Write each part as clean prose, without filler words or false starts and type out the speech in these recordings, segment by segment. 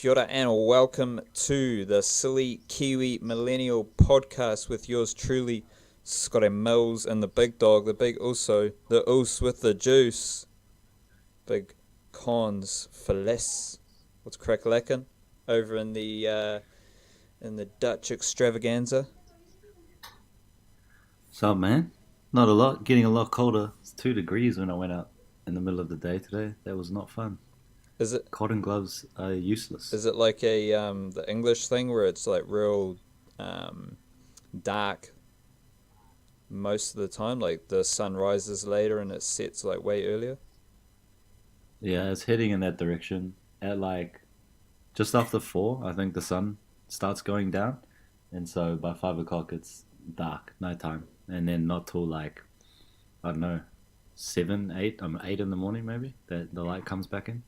Kia ora and welcome to the Silly Kiwi Millennial podcast with yours truly, Scotty Mills and the big dog, the big also, the oos with the juice, big cons for less. What's crack-lackin' over in the Dutch extravaganza? What's up, man? Not a lot. Getting a lot colder. It's 2 degrees when I went out in the middle of the day today. That was not fun. Is it Cotton gloves are useless. is it like a the English thing where it's like real dark most of the time, like the sun rises later and it sets like way earlier? Yeah, it's heading in that direction. At like just after 4, I think the sun starts going down. And so by 5 o'clock, it's dark, nighttime. And then not till like, I don't know, 7, 8, 8 in the morning maybe, that the light comes back in.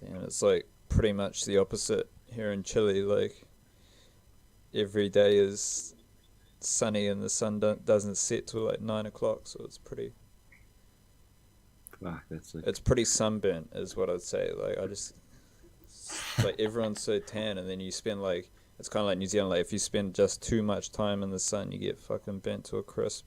Damn, it's like pretty much the opposite here in Chile. Like every day is sunny and the sun doesn't set till like 9 o'clock, so Fuck, that's like, it's pretty sunburnt, is what I'd say. Like I just like everyone's so tan, and then you spend like it's kind of like New Zealand. Like if you spend just too much time in the sun, you get fucking burnt to a crisp.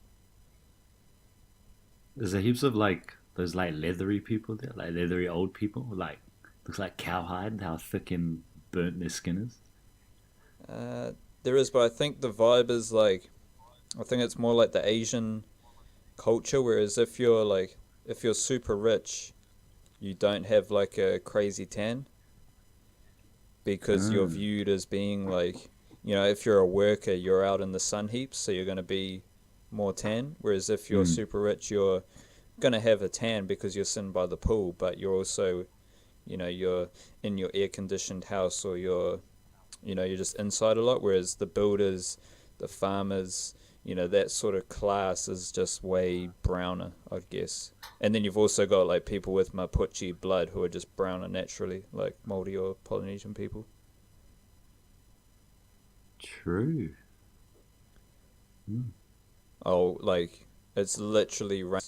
there's a heaps of like those like leathery people there, like leathery old people, like looks like cowhide, how thick and burnt their skin is. Uh, there is, but I think the vibe is like I think it's more like the Asian culture. Whereas if you're super rich, you don't have like a crazy tan because you're Mm. viewed as being like, if you're a worker, you're out in the sun heaps, so you're going to be more tan. Whereas if you're Mm. super rich, you're going to have a tan because you're sitting by the pool, but you're also, you're in your air conditioned house, or you're just inside a lot. Whereas the builders, the farmers, that sort of class is just way browner, I'd guess. And then you've also got like people with Mapuche blood who are just browner naturally, like Māori or Polynesian people. True. Mm. Oh, like it's literally like,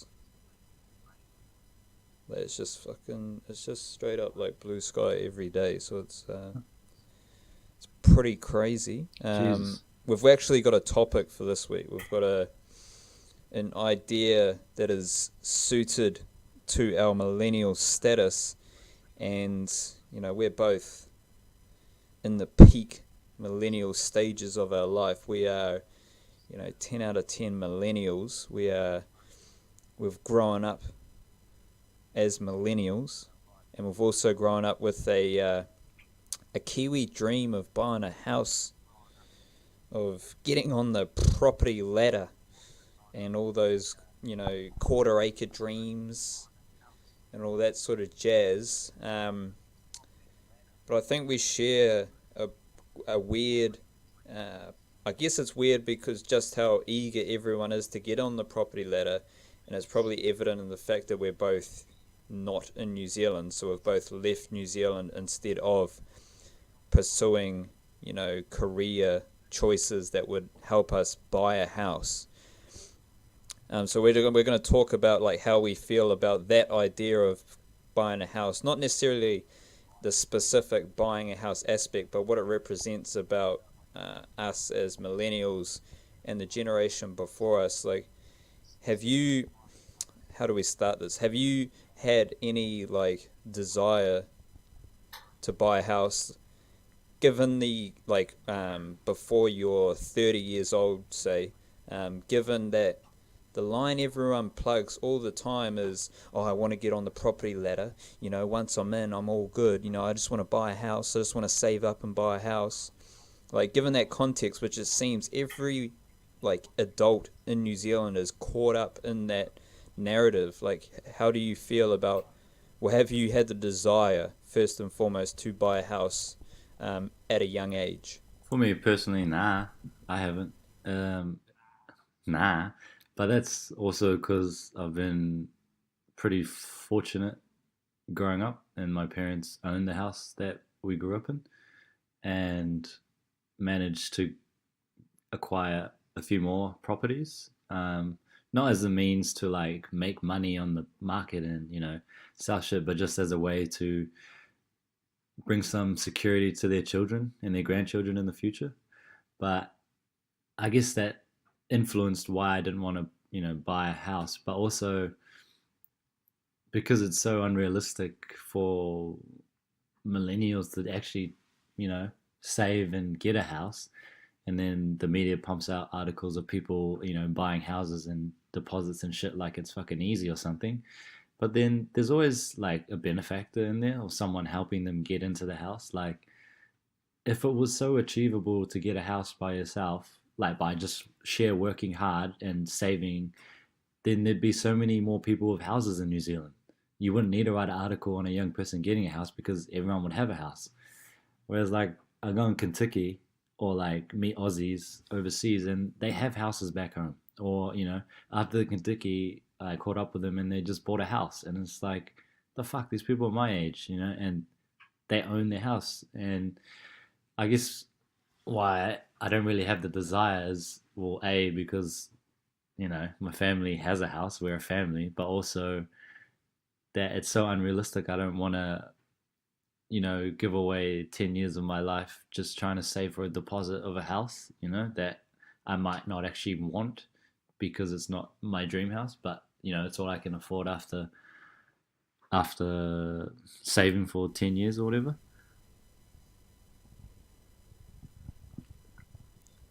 it's just straight up like blue sky every day. So it's pretty crazy. Jesus. We've actually got a topic for this week. We've got an idea that is suited to our millennial status, and we're both in the peak millennial stages of our life. We are 10 out of 10 millennials. We've grown up as millennials, and we've also grown up with a Kiwi dream of buying a house, of getting on the property ladder, and all those quarter acre dreams and all that sort of jazz. But I think we share a weird. I guess it's weird because just how eager everyone is to get on the property ladder, and it's probably evident in the fact that we're both not in New Zealand, so we've both left New Zealand instead of pursuing, career choices that would help us buy a house. So we're going to talk about like how we feel about that idea of buying a house, not necessarily the specific buying a house aspect, but what it represents about us as millennials and the generation before us. Like, have you? How do we start this? Have you had any like desire to buy a house, given the before you're 30 years old, say, given that the line everyone plugs all the time is, oh, I want to get on the property ladder. Once I'm in, I'm all good. I just want to buy a house. I just want to save up and buy a house. Like, given that context, which it seems every like adult in New Zealand is caught up in that narrative. Like, how do you feel about, well, have you had the desire first and foremost to buy a house at a young age? For me personally, nah, I haven't. Um, nah, but that's also because I've been pretty fortunate growing up, and my parents owned the house that we grew up in, and managed to acquire a few more properties. Not as a means to like make money on the market and sell shit, but just as a way to bring some security to their children and their grandchildren in the future. But I guess that influenced why I didn't want to, buy a house, but also because it's so unrealistic for millennials to actually, save and get a house. And then the media pumps out articles of people, buying houses and deposits and shit like it's fucking easy or something. But then there's always like a benefactor in there or someone helping them get into the house. Like if it was so achievable to get a house by yourself, like by just sheer working hard and saving, then there'd be so many more people with houses in New Zealand. You wouldn't need to write an article on a young person getting a house because everyone would have a house. Whereas like I go in Kentucky or like meet Aussies overseas and they have houses back home. Or, after Kentucky, I caught up with them and they just bought a house. And it's like, the fuck, these people are my age, and they own their house. And I guess why I don't really have the desire is, well, A, because, my family has a house, we're a family, but also that it's so unrealistic. I don't want to, give away 10 years of my life just trying to save for a deposit of a house, that I might not actually want because it's not my dream house, but, it's all I can afford after saving for 10 years or whatever.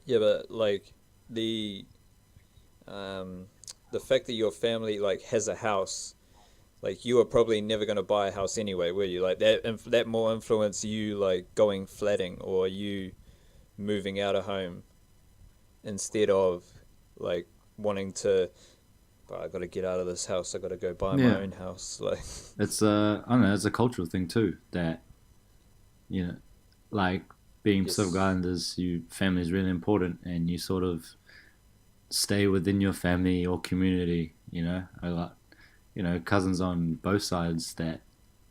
Yeah, but like the um, the fact that your family like has a house, like you were probably never going to buy a house anyway, were you? Like that more influence you like going flatting or you moving out of home instead of like wanting to. But I got to get out of this house. I got to go buy my Yeah. own house. Like, It's I don't know, it's a cultural thing too that, you know, like being Pacific yes, Islanders, you family is really important and you sort of stay within your family or community, I got, cousins on both sides that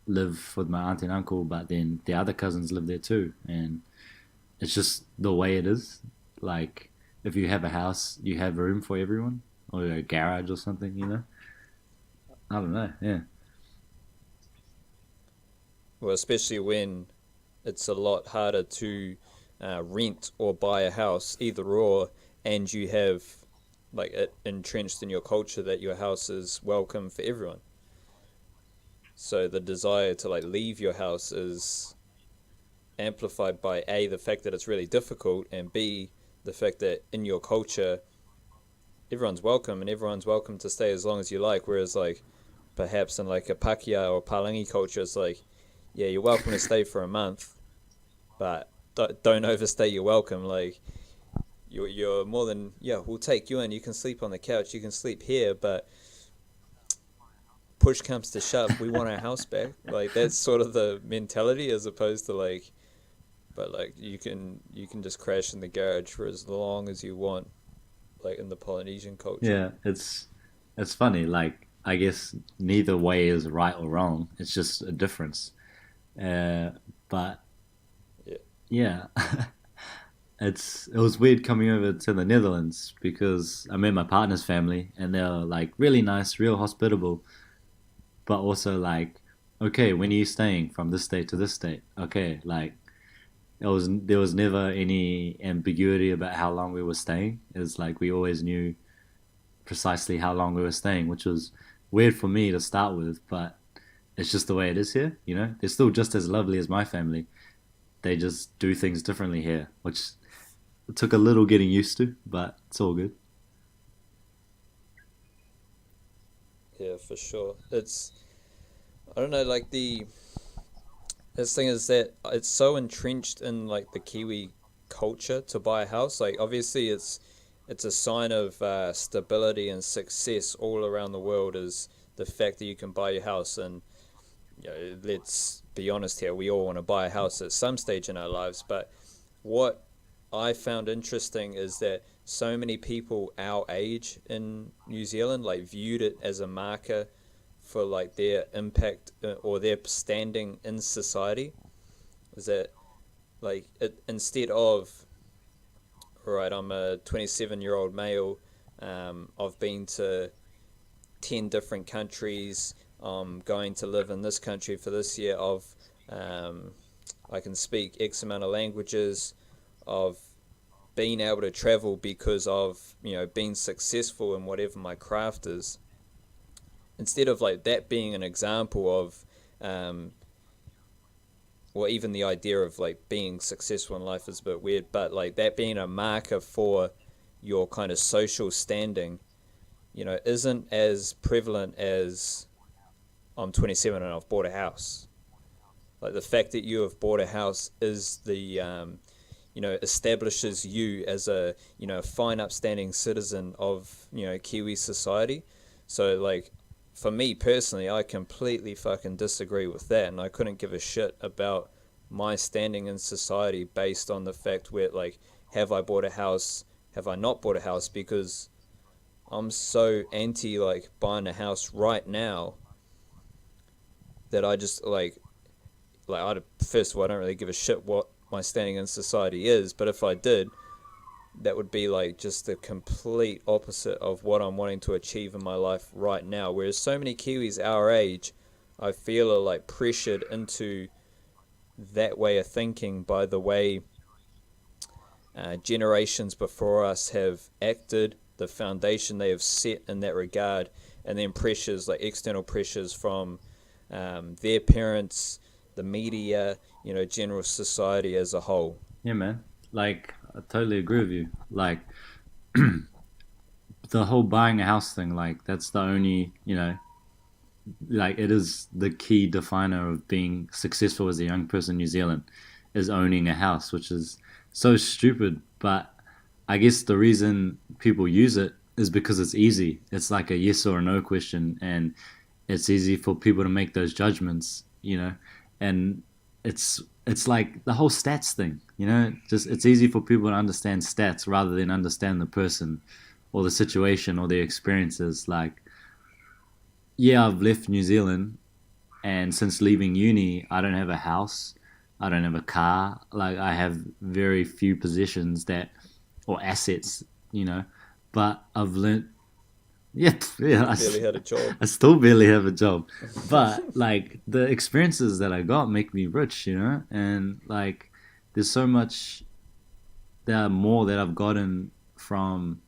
live with my aunt and uncle, but then the other cousins live there too. And it's just the way it is. Like, if you have a house, you have room for everyone, or a garage or something. I don't know. Yeah. well, especially when it's a lot harder to rent or buy a house, either or, and you have like it entrenched in your culture that your house is welcome for everyone. So the desire to like leave your house is amplified by A, the fact that it's really difficult, and B, the fact that in your culture everyone's welcome and everyone's welcome to stay as long as you like. Whereas like perhaps in like a Pakeha or Palangi culture, it's like, yeah, you're welcome to stay for a month, but don't overstay your welcome. Like you're more than, yeah, we'll take you in. You can sleep on the couch. You can sleep here, but push comes to shove, we want our house back. Like that's sort of the mentality, as opposed to like, but like you can just crash in the garage for as long as you want, like in the Polynesian culture. Yeah. It's funny. Like, I guess neither way is right or wrong. It's just a difference. Uh, but Yeah. yeah, it was weird coming over to the Netherlands because I met my partner's family and they're like really nice, real hospitable, but also like, okay, when are you staying from this state to this state? Okay, like there was never any ambiguity about how long we were staying. It was like we always knew precisely how long we were staying, which was weird for me to start with, but it's just the way it is here. They're still just as lovely as my family. They just do things differently here, which took a little getting used to, but it's all good. Yeah, for sure. It's, I don't know, like the this thing is that it's so entrenched in like the Kiwi culture to buy a house. Like obviously it's a sign of stability and success all around the world is the fact that you can buy your house. And let's be honest here, we all want to buy a house at some stage in our lives. But what I found interesting is that so many people our age in New Zealand like viewed it as a marker for like their impact or their standing in society. Is that like instead of, all right, I'm a 27-year-old male, I've been to 10 different countries, I'm going to live in this country for this year, I've um, I can speak X amount of languages, of being able to travel because of, being successful in whatever my craft is. Instead of like that being an example of, um, or even the idea of like being successful in life is a bit weird, but like that being a marker for your kind of social standing, isn't as prevalent as I'm 27 and I've bought a house. Like the fact that you have bought a house is establishes you as a, fine, upstanding citizen of, Kiwi society. So, like, for me personally, I completely fucking disagree with that, and I couldn't give a shit about my standing in society based on the fact where, like, have I bought a house, have I not bought a house, because I'm so anti, like, buying a house right now that I just, first of all, I don't really give a shit what my standing in society is, but if I did, that would be like just the complete opposite of what I'm wanting to achieve in my life right now. Whereas so many Kiwis our age, I feel are like pressured into that way of thinking by the way generations before us have acted, the foundation they have set in that regard, and then pressures like external pressures from their parents, the media, general society as a whole. Yeah, man. Like, I totally agree with you. Like, the whole buying a house thing, like, that's the only, like, it is the key definer of being successful as a young person in New Zealand, is owning a house, which is so stupid. But I guess the reason people use it is because it's easy. It's like a yes or a no question, and it's easy for people to make those judgments. And it's like the whole stats thing. Just it's easy for people to understand stats rather than understand the person or the situation or their experiences. Like, yeah, I've left New Zealand, and since leaving uni, I don't have a house, I don't have a car. Like, I have very few possessions that or assets. But I've learnt. Yeah, yeah. You barely had a job. I still barely have a job, but like the experiences that I got make me rich. And like there's so much, there are more that I've gotten from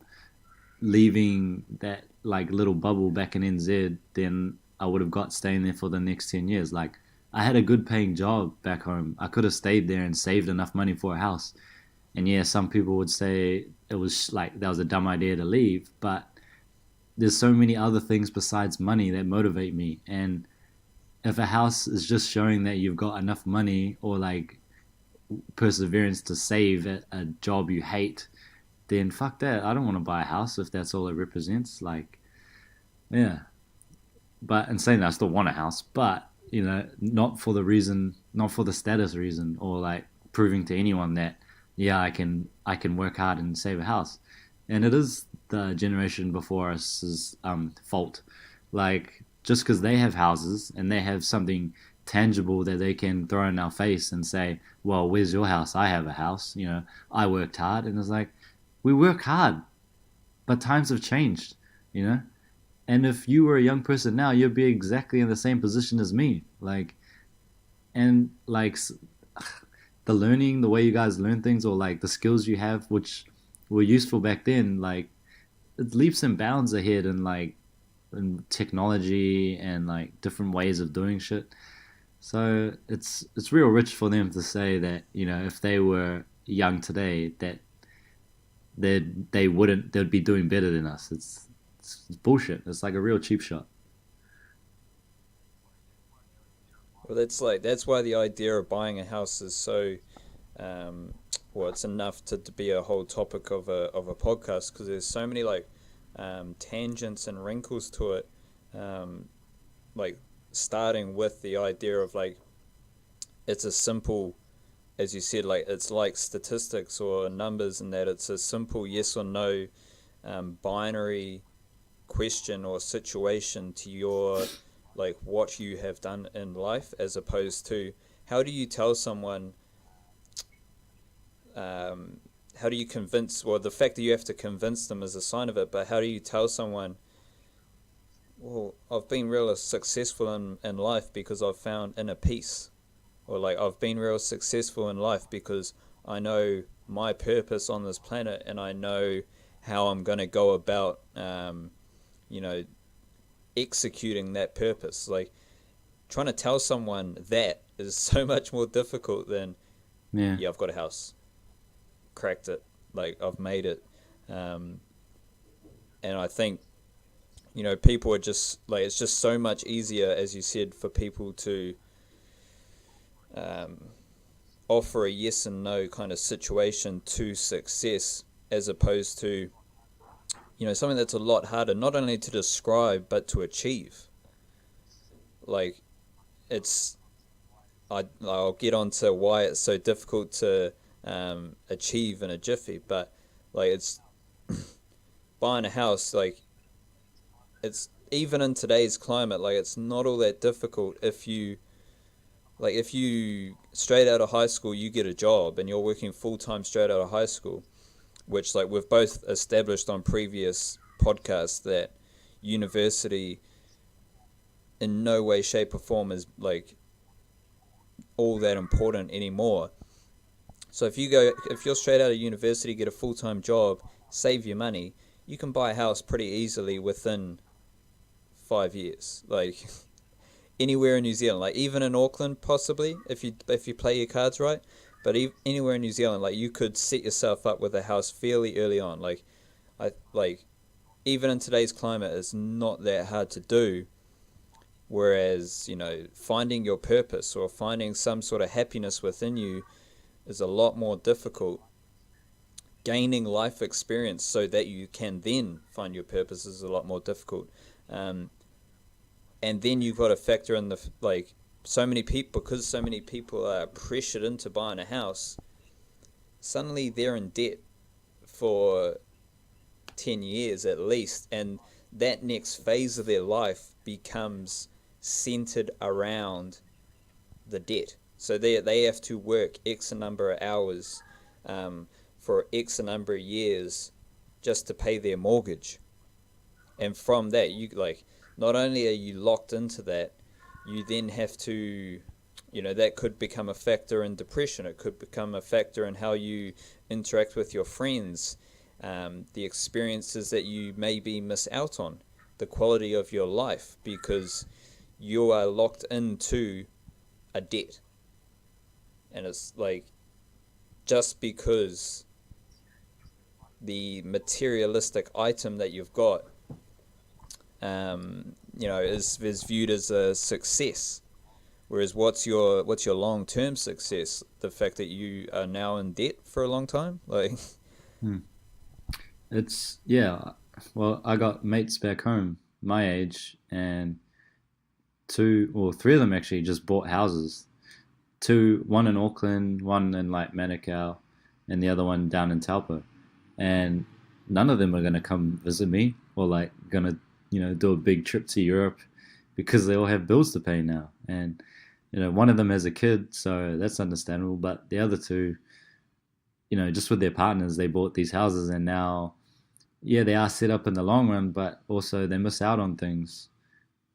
leaving that like little bubble back in NZ than I would have got staying there for the next 10 years. Like, I had a good paying job back home. I could have stayed there and saved enough money for a house. And yeah, some people would say it was like that was a dumb idea to leave, but there's so many other things besides money that motivate me. And if a house is just showing that you've got enough money or like perseverance to save a job you hate, then fuck that. I don't want to buy a house if that's all it represents. Like, yeah. But in saying that, I still want a house, but not for the reason, not for the status reason, or like proving to anyone that yeah, I can work hard and save a house. And it is the generation before us's fault. Like, just because they have houses and they have something tangible that they can throw in our face and say, well, where's your house? I have a house. I worked hard. And it's like, we work hard, but times have changed. And if you were a young person now, you'd be exactly in the same position as me. Like, and like the learning, the way you guys learn things, or like the skills you have, which were useful back then, like it leaps and bounds ahead in like in technology and like different ways of doing shit. So it's real rich for them to say that if they were young today that they'd be doing better than us. It's bullshit. It's like a real cheap shot. Well, that's why the idea of buying a house is so, um, well, it's enough to be a whole topic of a podcast, because there's so many like tangents and wrinkles to it, um, like starting with the idea of like it's a simple, as you said, like it's like statistics or numbers, and that it's a simple yes or no binary question or situation to your like what you have done in life, as opposed to how do you tell someone, um, how do you convince, well, the fact that you have to convince them is a sign of it, but how do you tell someone, well, I've been really successful in life because I've found inner peace. or like I've been real successful in life because I know my purpose on this planet, and I know how I'm going to go about, you know, executing that purpose. Like trying to tell someone that is so much more difficult than, Yeah. yeah, I've got a house, cracked it, like I've made it. Um, and I think, you know, people are just like, it's just so much easier, as you said, for people to um, offer a yes and no kind of situation to success, as opposed to, you know, something that's a lot harder, not only to describe, but to achieve. Like, it's, I'll get on to why it's so difficult to achieve in a jiffy, but like, it's buying a house, like, it's even in today's climate, like, it's not all that difficult if you, like, if you straight out of high school, you get a job and you're working full time straight out of high school, which, like, we've both established on previous podcasts that university in no way, shape, or form is like all that important anymore. So if you're straight out of university, get a full time job, save your money, you can buy a house pretty easily within 5 years. Like anywhere in New Zealand, like even in Auckland, possibly if you play your cards right. But anywhere in New Zealand, like you could set yourself up with a house fairly early on. Like I like even in today's climate, it's not that hard to do. Whereas, you know, finding your purpose or finding some sort of happiness within you is a lot more difficult. Gaining life experience so that you can then find your purpose is a lot more difficult. Um, and then you've got to factor in the, like, so many people, because so many people are pressured into buying a house, suddenly they're in debt for 10 years at least. And that next phase of their life becomes centered around the debt. So they have to work X number of hours for X number of years just to pay their mortgage. And from that, you like, not only are you locked into that, you then have to, you know, that could become a factor in depression. It could become a factor in how you interact with your friends, the experiences that you maybe miss out on, the quality of your life, because you are locked into a debt. And it's like, just because the materialistic item that you've got, you know, is viewed as a success. Whereas what's your long term success? The fact that you are now in debt for a long time, like. Hmm. It's yeah. Well, I got mates back home my age, and two or three of them actually just bought houses. Two, one in Auckland, one in like Manukau, and the other one down in Taupo. And none of them are gonna come visit me or like gonna do a big trip to Europe because they all have bills to pay now. And one of them has a kid, so that's understandable. But the other two, just with their partners, they bought these houses, and now, yeah, they are set up in the long run, but also they miss out on things.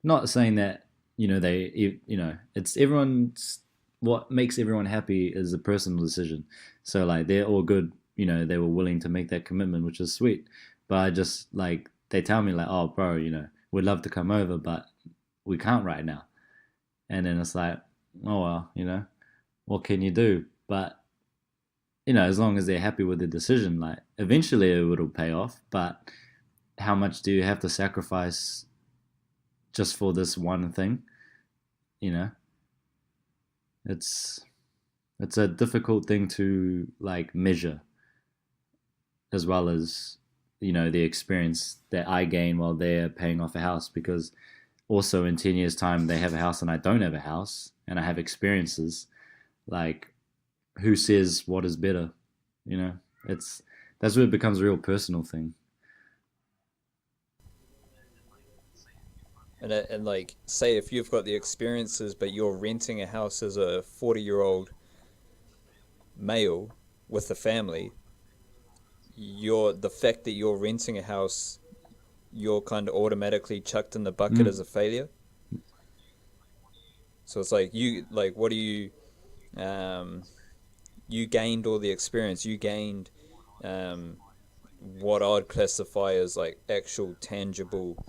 Not saying that it's everyone's, what makes everyone happy is a personal decision. So like they're all good, they were willing to make that commitment, which is sweet. But I just like, they tell me like, oh bro, we'd love to come over, but we can't right now. And then it's like, oh well, what can you do? But as long as they're happy with the decision, like eventually it'll pay off. But how much do you have to sacrifice just for this one thing? It's it's a difficult thing to like measure, as well as the experience that I gain while they're paying off a house. Because also in 10 years time they have a house and I don't have a house, and I have experiences. Like, who says what is better? It's That's where it becomes a real personal thing. And like, say if you've got the experiences, but you're renting a house as a 40-year-old male with a family, the fact that you're renting a house, you're kind of automatically chucked in the bucket Mm. as a failure. So it's like, what do you um, you gained all the experience. You gained um, what I'd classify as like actual tangible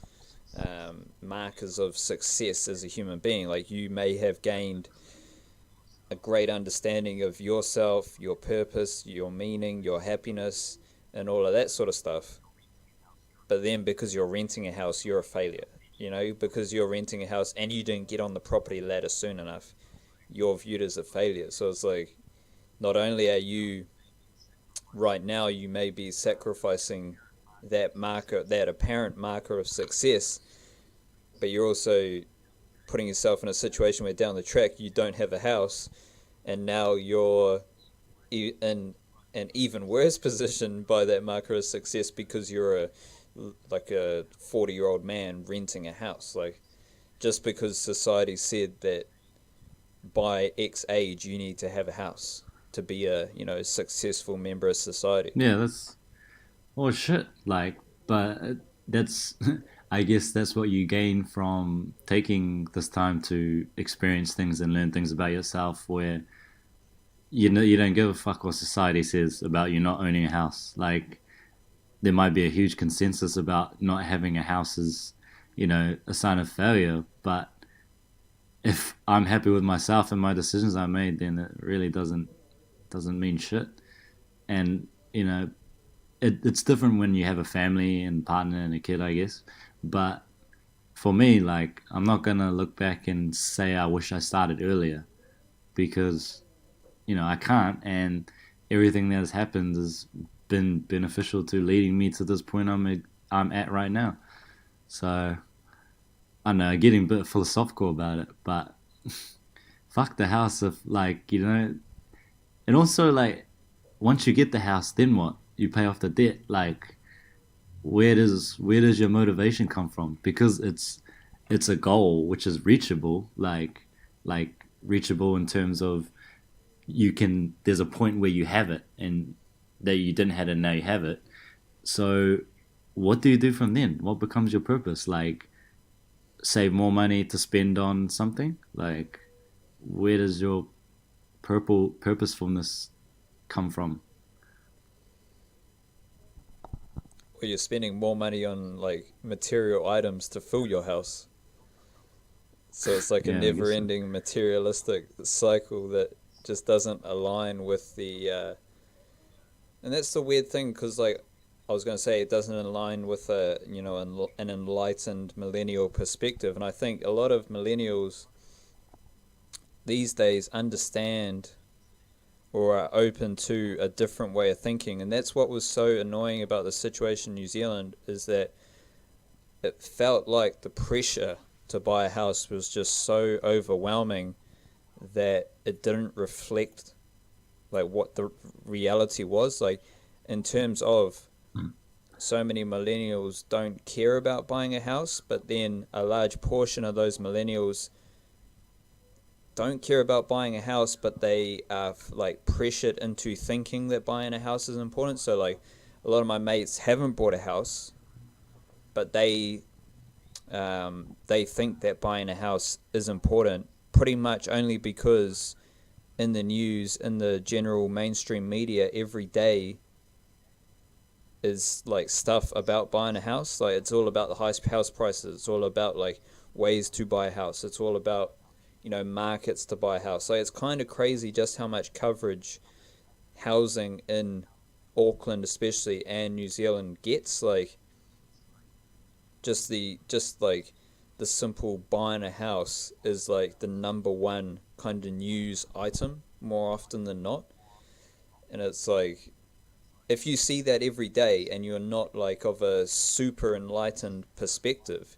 markers of success as a human being. Like you may have gained a great understanding of yourself, your purpose, your meaning, your happiness, and all of that sort of stuff. But then because you're renting a house, you're a failure. You know, because you're renting a house and you didn't get on the property ladder soon enough, you're viewed as a failure. So it's like not only are you right now, you may be sacrificing that marker, that apparent marker of success, but you're also putting yourself in a situation where down the track you don't have a house, and now you're in an even worse position by that marker of success because you're a 40-year-old man renting a house. Like just because society said that by X age you need to have a house to be a successful member of society. Yeah, that's oh shit. Like, but that's I guess that's what you gain from taking this time to experience things and learn things about yourself. Where you don't give a fuck what society says about you not owning a house. Like, there might be a huge consensus about not having a house as a sign of failure, but if I'm happy with myself and my decisions I made, then it really doesn't mean shit. And it's different when you have a family and partner and a kid, I guess. But for me, like, I'm not gonna look back and say I wish I started earlier because I can't, and everything that has happened has been beneficial to leading me to this point I'm at right now. So I don't know, getting a bit philosophical about it, but fuck the house if and also like once you get the house, then what? You pay off the debt. Like where does your motivation come from? Because it's a goal which is reachable, like reachable in terms of there's a point where you have it and that you didn't have it and now you have it. So what do you do from then? What becomes your purpose? Like save more money to spend on something? Like where does your purposefulness come from? Where you're spending more money on like material items to fill your house. So it's like a Yeah, I guess so. never-ending materialistic cycle that just doesn't align with and that's the weird thing because like I was going to say it doesn't align with an enlightened millennial perspective, and I think a lot of millennials these days understand or are open to a different way of thinking, and that's what was so annoying about the situation in New Zealand is that it felt like the pressure to buy a house was just so overwhelming that it didn't reflect like what the reality was, like in terms of Mm. so many millennials don't care about buying a house, but then a large portion of those millennials don't care about buying a house, but they are like pressured into thinking that buying a house is important. So like a lot of my mates haven't bought a house, but they think that buying a house is important pretty much only because in the news, in the general mainstream media, every day is like stuff about buying a house. Like it's all about the highest house prices. It's all about like ways to buy a house. It's all about markets to buy a house. Like it's kind of crazy just how much coverage housing in Auckland especially and New Zealand gets. Like just like the simple buying a house is like the number one kind of news item more often than not. And it's like if you see that every day and you're not like of a super enlightened perspective,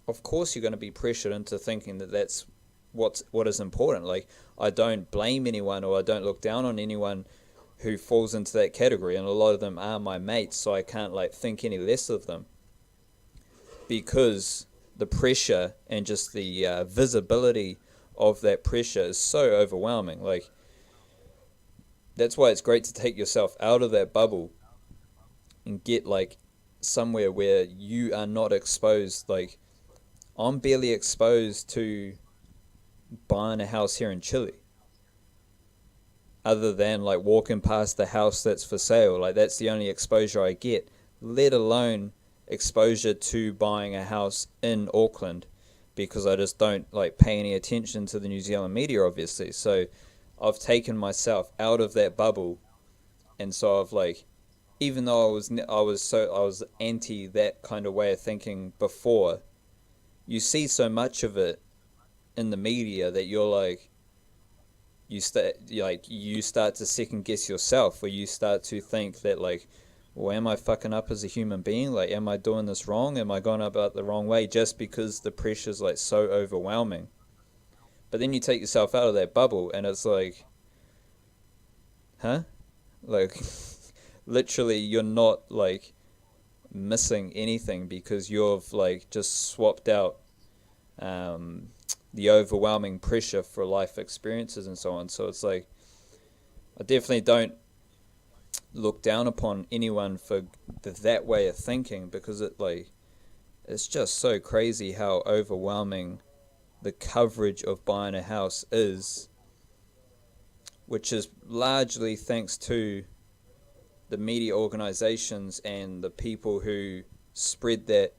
of course you're going to be pressured into thinking that that's what is important. Like I don't blame anyone or I don't look down on anyone who falls into that category, and a lot of them are my mates, so I can't like think any less of them because the pressure and just the visibility of that pressure is so overwhelming. Like that's why it's great to take yourself out of that bubble and get like somewhere where you are not exposed. Like I'm barely exposed to buying a house here in Chile. other than like walking past the house that's for sale. Like that's the only exposure I get, let alone exposure to buying a house in Auckland, because I just don't like pay any attention to the New Zealand media, obviously. So I've taken myself out of that bubble, and so I've like, even though I was anti that kind of way of thinking before, you see so much of it in the media that you're like, you start to second guess yourself, or you start to think that like, well, am I fucking up as a human being? Like, am I doing this wrong? Am I going about the wrong way just because the pressure's like so overwhelming? But then you take yourself out of that bubble, and it's like, huh? Like, literally, you're not like missing anything because you've like just swapped out um, the overwhelming pressure for life experiences and so on. So it's like, I definitely don't look down upon anyone for that way of thinking, because it's just so crazy how overwhelming the coverage of buying a house is, which is largely thanks to the media organizations and the people who spread that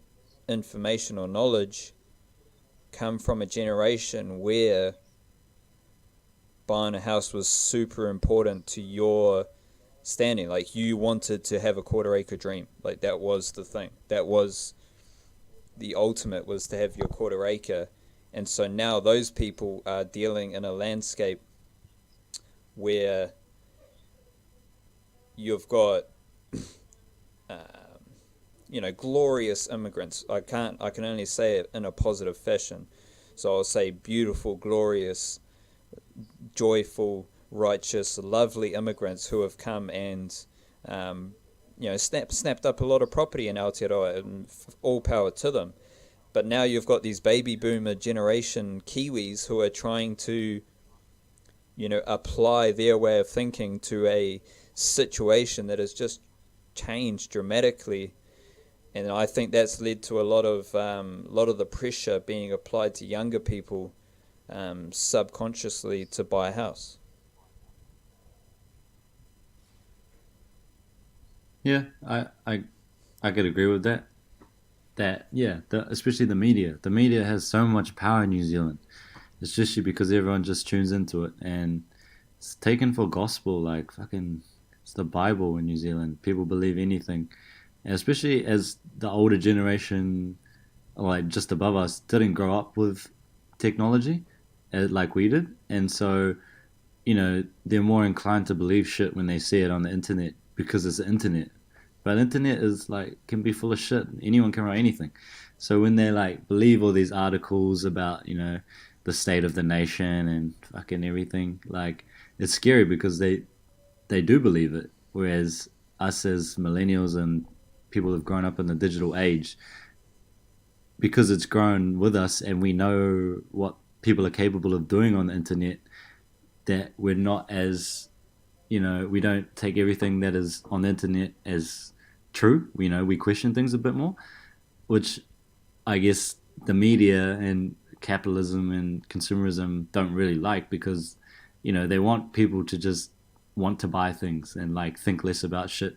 information or knowledge come from a generation where buying a house was super important to your standing. Like, you wanted to have a quarter acre dream. Like, that was the thing. That was the ultimate, was to have your quarter acre. And so now those people are dealing in a landscape where you've got um, glorious immigrants. I can only say it in a positive fashion. So I'll say beautiful, glorious, joyful, righteous, lovely immigrants who have come and snapped up a lot of property in Aotearoa, and all power to them. But now you've got these baby boomer generation Kiwis who are trying to, apply their way of thinking to a situation that has just changed dramatically. And I think that's led to a lot of the pressure being applied to younger people subconsciously to buy a house. Yeah, I could agree with that. That yeah, especially the media. The media has so much power in New Zealand, especially because everyone just tunes into it and it's taken for gospel. Like fucking, it's the Bible in New Zealand. People believe anything, and especially as the older generation, like just above us, didn't grow up with technology like we did, and so they're more inclined to believe shit when they see it on the internet because it's the internet. But the internet is like can be full of shit. Anyone can write anything. So when they like believe all these articles about the state of the nation and fucking everything, like it's scary because they do believe it. Whereas us as millennials and people who've grown up in the digital age, because it's grown with us and we know what people are capable of doing on the internet, that we're not as we don't take everything that is on the internet as true. We question things a bit more, which I guess the media and capitalism and consumerism don't really like, because they want people to just want to buy things and like think less about shit.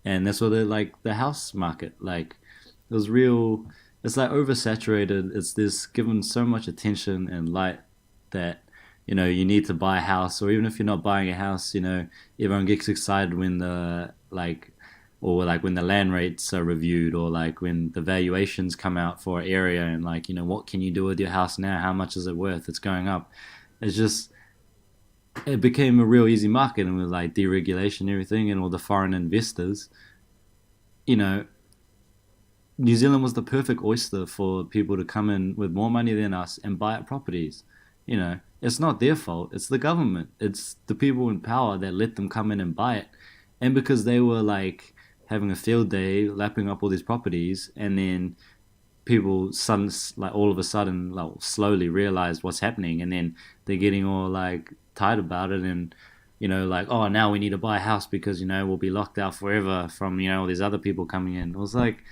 And that's what they like the house market. Like it was real. It's like oversaturated. It's this given so much attention and light that you need to buy a house, or even if you're not buying a house, everyone gets excited when when the land rates are reviewed, or like when the valuations come out for an area, and like what can you do with your house now? How much is it worth? It's going up. It's just it became a real easy market, and with like deregulation and everything, and all the foreign investors, you know, New Zealand was the perfect oyster for people to come in with more money than us and buy up properties. It's not their fault. It's the government. It's the people in power that let them come in and buy it. And because they were like having a field day, lapping up all these properties, and then people like all of a sudden like slowly realized what's happening, and then they're getting all like tired about it, and like, oh, now we need to buy a house because we'll be locked out forever from all these other people coming in. It was like,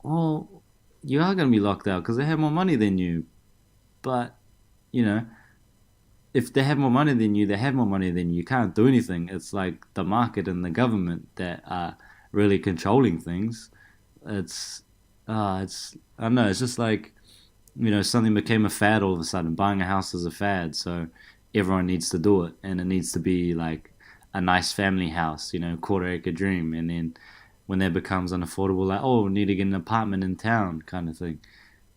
well, you are going to be locked out because they have more money than you, but you know if they have more money than you, they have more money than you. You can't do anything. It's like the market and the government that are really controlling things. It's, it's I don't know. It's just like something became a fad all of a sudden. Buying a house is a fad, so everyone needs to do it, and it needs to be like a nice family house, quarter acre dream. And then when that becomes unaffordable, like, oh, we need to get an apartment in town, kind of thing.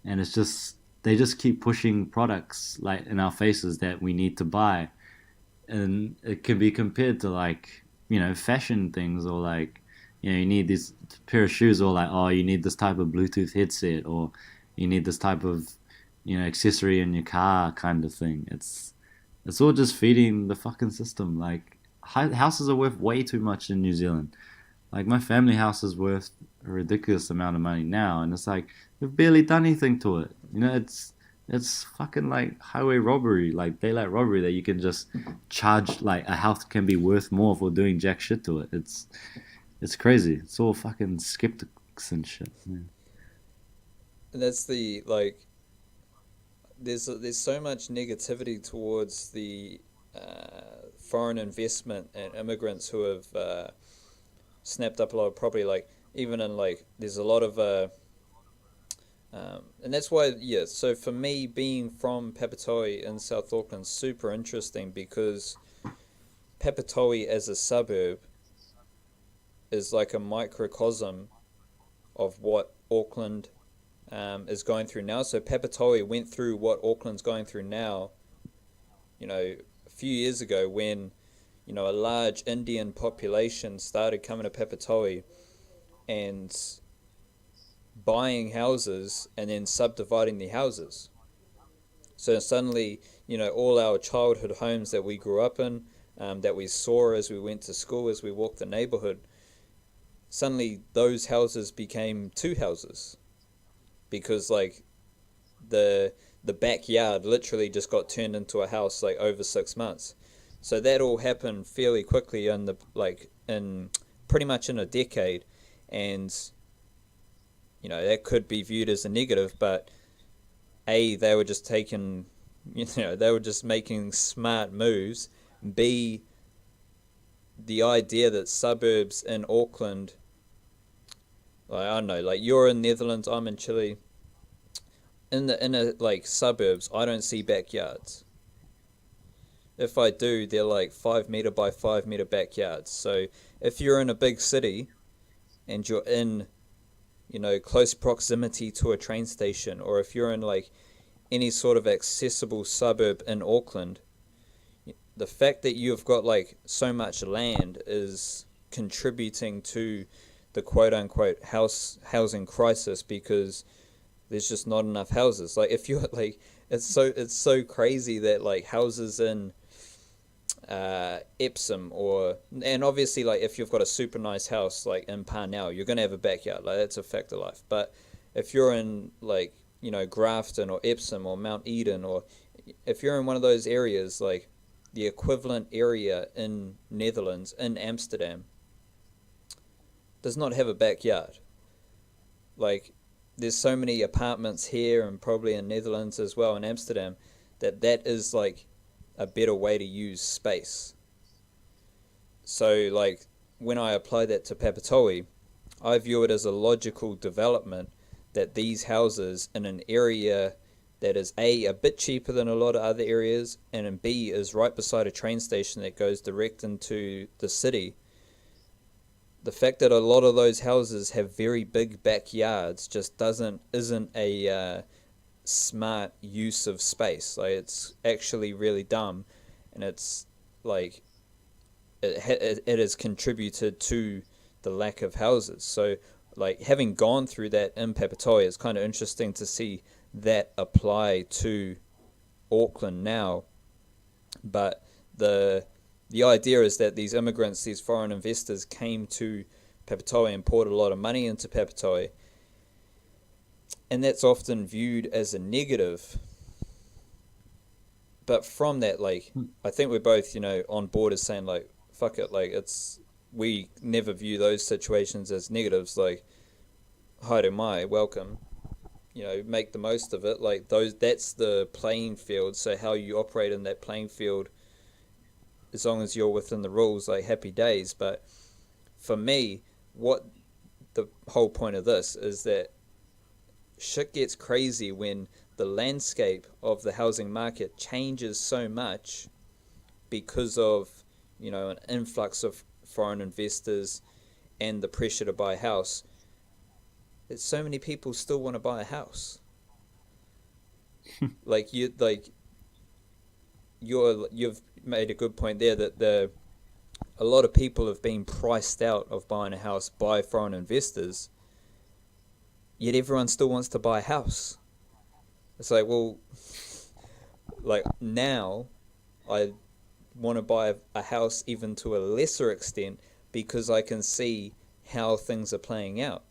And it's just they just keep pushing products like in our faces that we need to buy, and it can be compared to like fashion things, or like you need this pair of shoes, or like, oh, you need this type of Bluetooth headset, or you need this type of accessory in your car, kind of thing. It's all just feeding the fucking system. Like houses are worth way too much in New Zealand. Like my family house is worth a ridiculous amount of money now, and it's like we've barely done anything to it. It's fucking like highway robbery, like daylight robbery, that you can just charge like a house can be worth more for doing jack shit to it. It's crazy. It's all fucking skeptics and shit. Yeah. And that's the like. There's so much negativity towards the foreign investment and immigrants who have snapped up a lot of property. Like even in like, there's a lot of and that's why, yeah. So for me, being from Papatoetoe in South Auckland, super interesting because Papatoetoe as a suburb is like a microcosm of what Auckland is going through now. So Papatoetoe went through what Auckland's going through now, a few years ago when, a large Indian population started coming to Papatoetoe and buying houses and then subdividing the houses. So suddenly, all our childhood homes that we grew up in, that we saw as we went to school, as we walked the neighborhood, suddenly those houses became two houses because like the backyard literally just got turned into a house like over 6 months. So that all happened fairly quickly in pretty much in a decade, and that could be viewed as a negative, but they were just taking, they were just making smart moves. B, the idea that suburbs in Auckland, like, I don't know, like you're in Netherlands, I'm in Chile. In the inner like suburbs, I don't see backyards. If I do, they're like 5 meter by 5 meter backyards. So if you're in a big city and you're in, close proximity to a train station, or if you're in like any sort of accessible suburb in Auckland, the fact that you've got like so much land is contributing to the quote unquote housing crisis because there's just not enough houses. Like if you're like, it's so crazy that like houses in Epsom and obviously like if you've got a super nice house like in Parnell, you're gonna have a backyard. Like that's a fact of life. But if you're in like Grafton or Epsom or Mount Eden, or if you're in one of those areas, like the equivalent area in Netherlands, in Amsterdam, does not have a backyard. Like there's so many apartments here and probably in Netherlands as well, in Amsterdam, that is like a better way to use space. So like when I apply that to Papatoetoe, I view it as a logical development that these houses in an area that is a bit cheaper than a lot of other areas, and in B is right beside a train station that goes direct into the city. The fact that a lot of those houses have very big backyards just isn't a smart use of space. Like it's actually really dumb, and it's like it has contributed to the lack of houses. So like having gone through that in Papatoetoe, it's kind of interesting to see that apply to Auckland now. But the idea is that these immigrants, these foreign investors, came to Papatoetoe and poured a lot of money into Papatoetoe, and that's often viewed as a negative. But from that, like, I think we're both, on board as saying, like, fuck it, like, we never view those situations as negatives, like, hi to my, welcome. make the most of it. Like those, that's the playing field. So how you operate in that playing field, as long as you're within the rules, like happy days. But for me, what the whole point of this is that shit gets crazy when the landscape of the housing market changes so much because of an influx of foreign investors and the pressure to buy a house. That so many people still want to buy a house. You've made a good point there that a lot of people have been priced out of buying a house by foreign investors, yet everyone still wants to buy a house. It's like, well, like now I want to buy a house even to a lesser extent because I can see how things are playing out.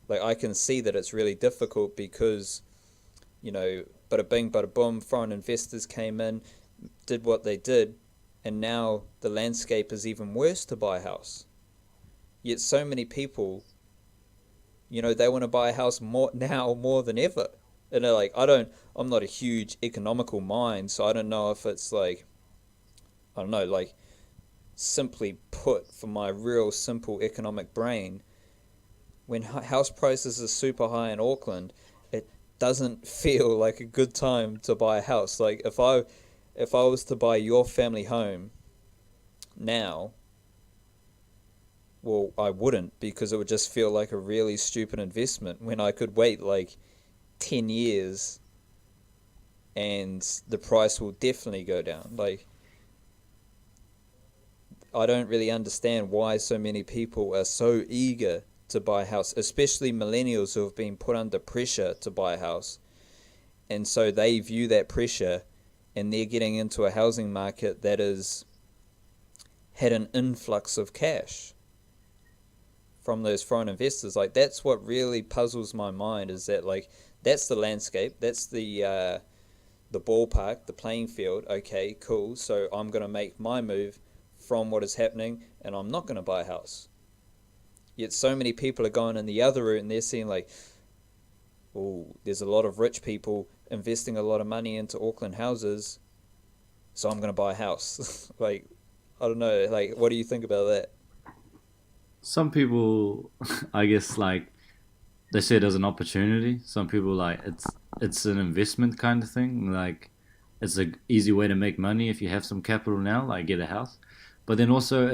Like I can see that it's really difficult because, bada bing, bada boom, foreign investors came in, did what they did, and now the landscape is even worse to buy a house. Yet so many people, they want to buy a house more than ever. And they're like, I'm not a huge economical mind, so I don't know if it's like, I don't know, like simply put, for my real simple economic brain, when house prices are super high in Auckland, it doesn't feel like a good time to buy a house. Like if I was to buy your family home now, well, I wouldn't, because it would just feel like a really stupid investment when I could wait like 10 years and the price will definitely go down. Like, I don't really understand why so many people are so eager to buy a house, especially millennials who have been put under pressure to buy a house. And so they view that pressure and they're getting into a housing market that has had an influx of cash from those foreign investors. Like that's what really puzzles my mind, is that like that's the landscape, that's the ballpark, the playing field. Okay, cool. So I'm going to make my move from what is happening and I'm not going to buy a house. Yet so many people are going in the other route and they're seeing like, oh, there's a lot of rich people investing a lot of money into Auckland houses, so I'm going to buy a house. Like, I don't know, like, what do you think about that? Some people, I guess, like they see it as an opportunity. Some people like it's an investment kind of thing. Like it's an easy way to make money if you have some capital now, like get a house. But then also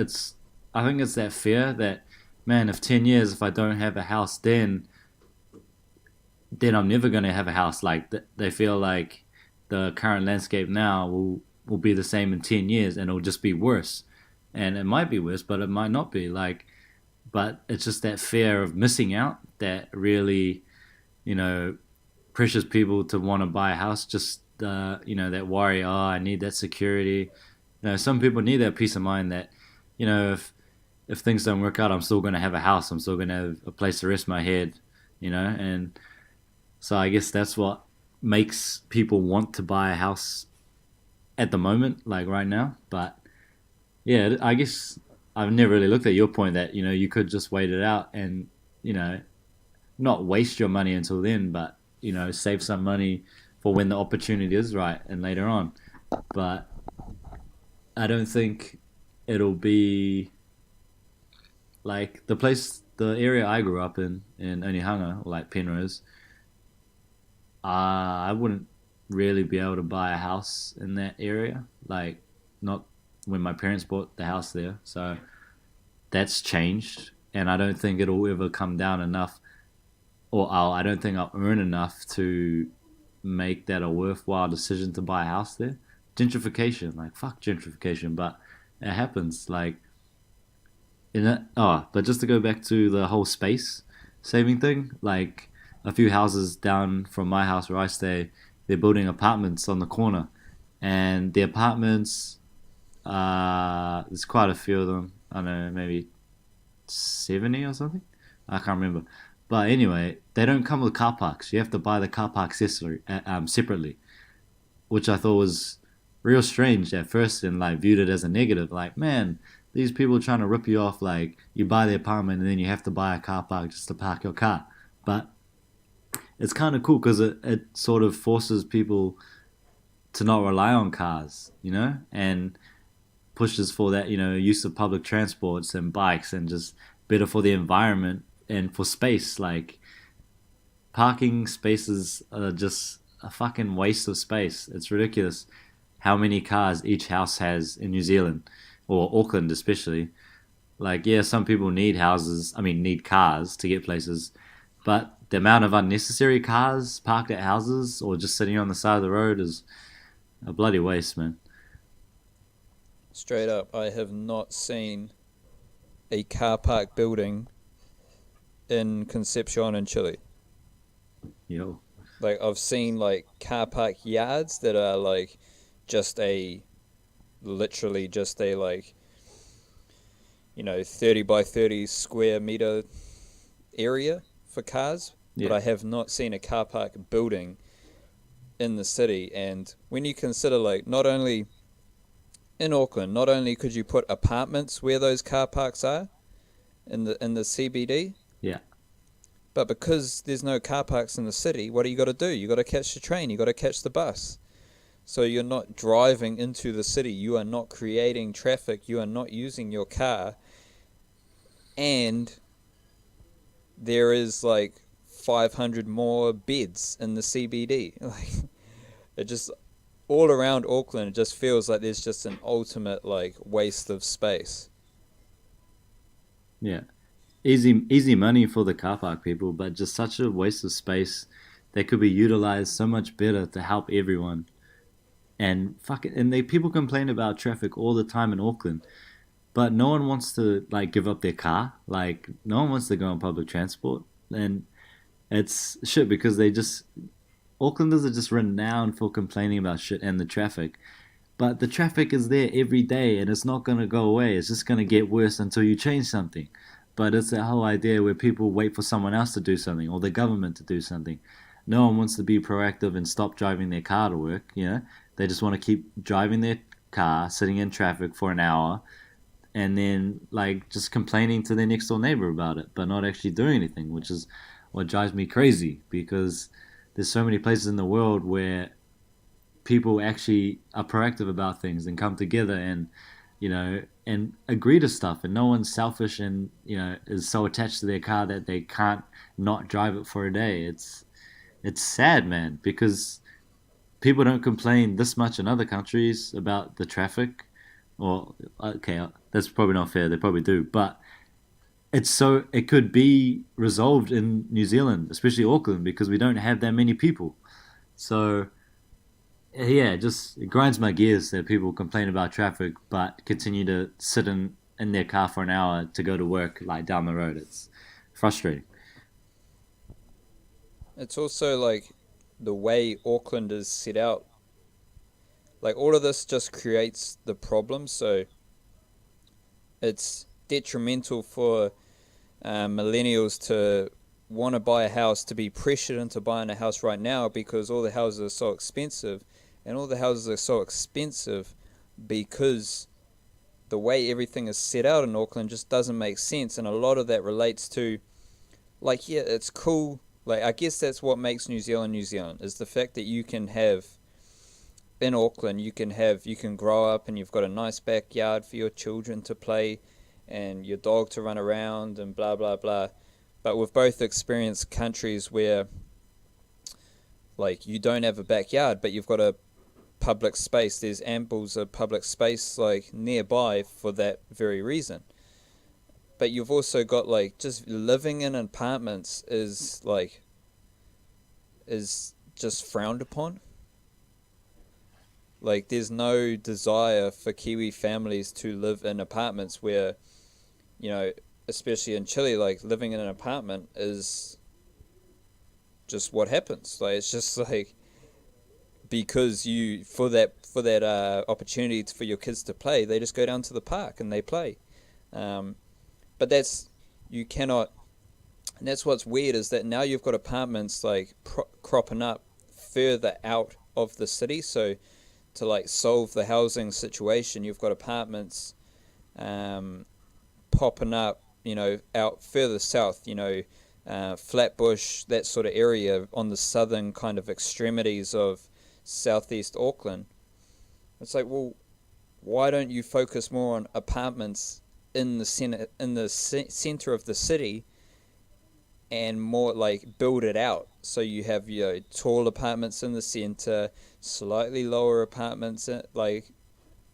I think it's that fear that, man, if 10 years if I don't have a house, then I'm never going to have a house. Like they feel like the current landscape now will be the same in 10 years and it'll just be worse. And it might be worse, but it might not be. Like, but it's just that fear of missing out that really, you know, pressures people to want to buy a house. Just that worry. Oh, I need that security. Some people need that peace of mind that, if things don't work out, I'm still going to have a house. I'm still going to have a place to rest my head. And so I guess that's what makes people want to buy a house at the moment, like right now. But yeah, I guess I've never really looked at your point that, you could just wait it out and, not waste your money until then, but, save some money for when the opportunity is right and later on. But I don't think it'll be like the area I grew up in Onehunga, or like Penrose. I wouldn't really be able to buy a house in that area, like not when my parents bought the house there. So that's changed, and I don't think it'll ever come down enough, or I don't think I'll earn enough to make that a worthwhile decision to buy a house there. Gentrification, like fuck gentrification, but it happens. Like but just to go back to the whole space saving thing, like a few houses down from my house where I stay, they're building apartments on the corner, and the apartments, there's quite a few of them. I don't know, maybe 70 or something. I can't remember. But anyway, they don't come with car parks. You have to buy the car park separately, which I thought was real strange at first and like viewed it as a negative. Like, man, these people are trying to rip you off. Like, you buy the apartment and then you have to buy a car park just to park your car. But it's kind of cool because it sort of forces people to not rely on cars, and pushes for that, use of public transports and bikes and just better for the environment and for space. Like parking spaces are just a fucking waste of space. It's ridiculous how many cars each house has in New Zealand or Auckland especially. Like, yeah, some people need houses, I mean, need cars to get places, but the amount of unnecessary cars parked at houses or just sitting on the side of the road is a bloody waste, man. Straight up, I have not seen a car park building in Concepcion in Chile. Yo. Like I've seen like car park yards that are like just a literally just a like 30 by 30 square meter area for cars, but Yeah. I have not seen a car park building in the city. And when you consider like not only in Auckland, not only could you put apartments where those car parks are in the CBD, Yeah. but because there's no car parks in the city, what do you got to do? You got to catch the train, you got to catch the bus. So you're not driving into the city, you are not creating traffic, you are not using your car, and there is like 500 more beds in the CBD. Like it just all around Auckland, it just feels like there's just an ultimate like waste of space. Yeah. Easy money for the car park people, but just such a waste of space that could be utilized so much better to help everyone. And fuck it, and they people complain about traffic all the time in Auckland, but no one wants to like give up their car. Like no one wants to go on public transport, and it's shit because they just Aucklanders are just renowned for complaining about shit and the traffic. But the traffic is there every day and it's not going to go away. It's just going to get worse until you change something. But it's that whole idea where people wait for someone else to do something or the government to do something. No one wants to be proactive and stop driving their car to work. They just want to keep driving their car, sitting in traffic for an hour, and then like just complaining to their next door neighbor about it, but not actually doing anything, which is what drives me crazy because there's so many places in the world where people actually are proactive about things and come together and agree to stuff, and no one's selfish and is so attached to their car that they can't not drive it for a day. It's sad, man, because people don't complain this much in other countries about the traffic. Or okay, that's probably not fair, they probably do, but it could be resolved in New Zealand, especially Auckland, because we don't have that many people. So yeah, just it grinds my gears that people complain about traffic but continue to sit in their car for an hour to go to work like down the road. It's frustrating. It's also like the way Auckland is set out. Like all of this just creates the problem. So it's detrimental for millennials to want to buy a house, to be pressured into buying a house right now because all the houses are so expensive. And all the houses are so expensive because the way everything is set out in Auckland just doesn't make sense. And a lot of that relates to, like, yeah, it's cool. Like, I guess that's what makes New Zealand New Zealand, is the fact that you can have, in Auckland, you can grow up and you've got a nice backyard for your children to play and your dog to run around and blah, blah, blah. But we've both experienced countries where, like, you don't have a backyard, but you've got a public space. There's amples of public space, like, nearby for that very reason. But you've also got, like, just living in apartments is just frowned upon. Like, there's no desire for Kiwi families to live in apartments where, especially in Chile, like, living in an apartment is just what happens. Like, it's just like, because you, for that opportunity for your kids to play, they just go down to the park and they play. But you cannot, and that's what's weird, is that now you've got apartments like cropping up further out of the city. So to like solve the housing situation, you've got apartments popping up, out further south, Flatbush, that sort of area on the southern kind of extremities of southeast Auckland. It's like, well, why don't you focus more on apartments in the center of the city, and more like build it out so you have tall apartments in the center, slightly lower apartments like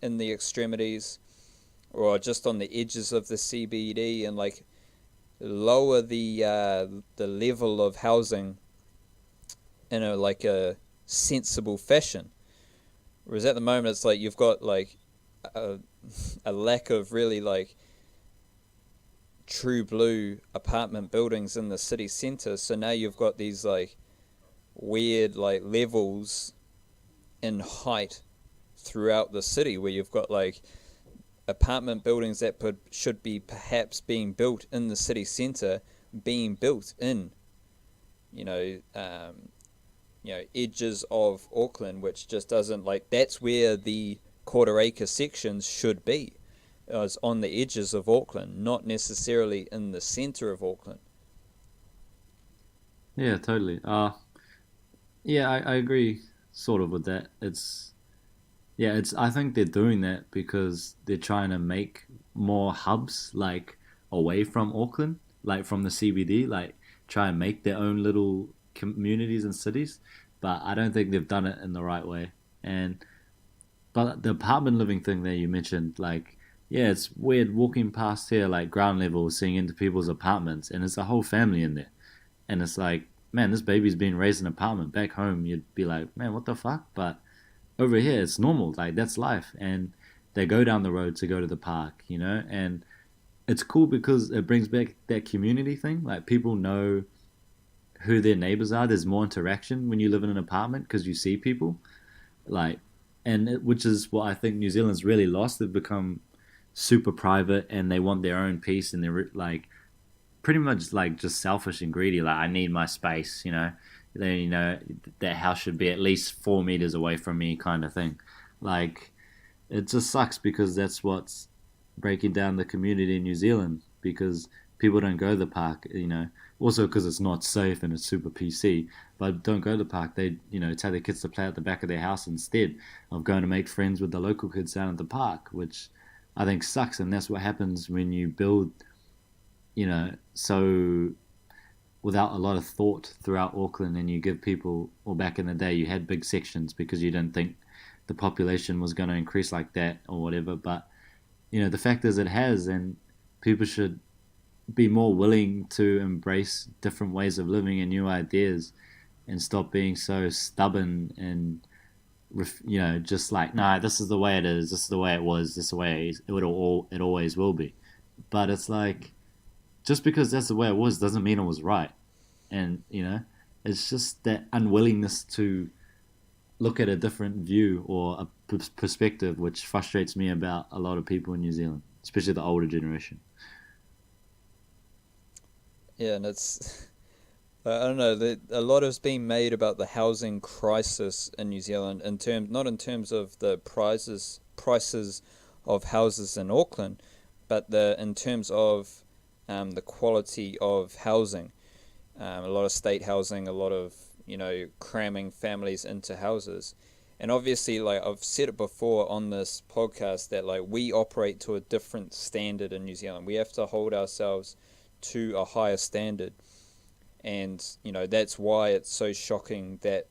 in the extremities or just on the edges of the CBD, and like lower the level of housing in a sensible fashion. Whereas at the moment it's like you've got like a, a lack of really like true blue apartment buildings in the city centre. So now you've got these like weird like levels in height throughout the city where you've got like apartment buildings that should be perhaps being built in the city centre being built in you know um, edges of Auckland, which just doesn't like, that's where the quarter acre sections should be, is on the edges of Auckland, not necessarily in the centre of Auckland. Yeah, totally. Yeah, I agree sort of with that. It's I think they're doing that because they're trying to make more hubs like away from Auckland, like from the CBD, like try and make their own little communities and cities. But I don't think they've done it in the right way. And but the apartment living thing that you mentioned, like yeah, it's weird walking past here like ground level, seeing into people's apartments, and it's a whole family in there, and it's like, man, this baby's been raised in an apartment. Back home, you'd be like, man, what the fuck? But over here it's normal, like that's life, and they go down the road to go to the park, and it's cool because it brings back that community thing, like people know who their neighbors are. There's more interaction when you live in an apartment because you see people, like, which is what I think New Zealand's really lost. They've become super private and they want their own peace, and they're like pretty much like just selfish and greedy, like I need my space, then that house should be at least 4 meters away from me, kind of thing. Like it just sucks because that's what's breaking down the community in New Zealand, because people don't go to the park, also because it's not safe and it's super PC, but don't go to the park. They tell their kids to play at the back of their house instead of going to make friends with the local kids down at the park, which I think sucks. And that's what happens when you build so without a lot of thought throughout Auckland, and you give people, or back in the day you had big sections because you didn't think the population was going to increase like that or whatever. But the fact is it has, and people should be more willing to embrace different ways of living and new ideas, and stop being so stubborn and just like, nah, this is the way it is, this is the way it was, this is the way it always will be. But it's like, just because that's the way it was doesn't mean it was right. And it's just that unwillingness to look at a different view or a perspective, which frustrates me about a lot of people in New Zealand, especially the older generation. Yeah, and it's I don't know. A lot has been made about the housing crisis in New Zealand, not in terms of the prices of houses in Auckland, but in terms of the quality of housing. A lot of state housing, a lot of cramming families into houses, and obviously, like I've said it before on this podcast, that like we operate to a different standard in New Zealand. We have to hold ourselves to a higher standard, and that's why it's so shocking that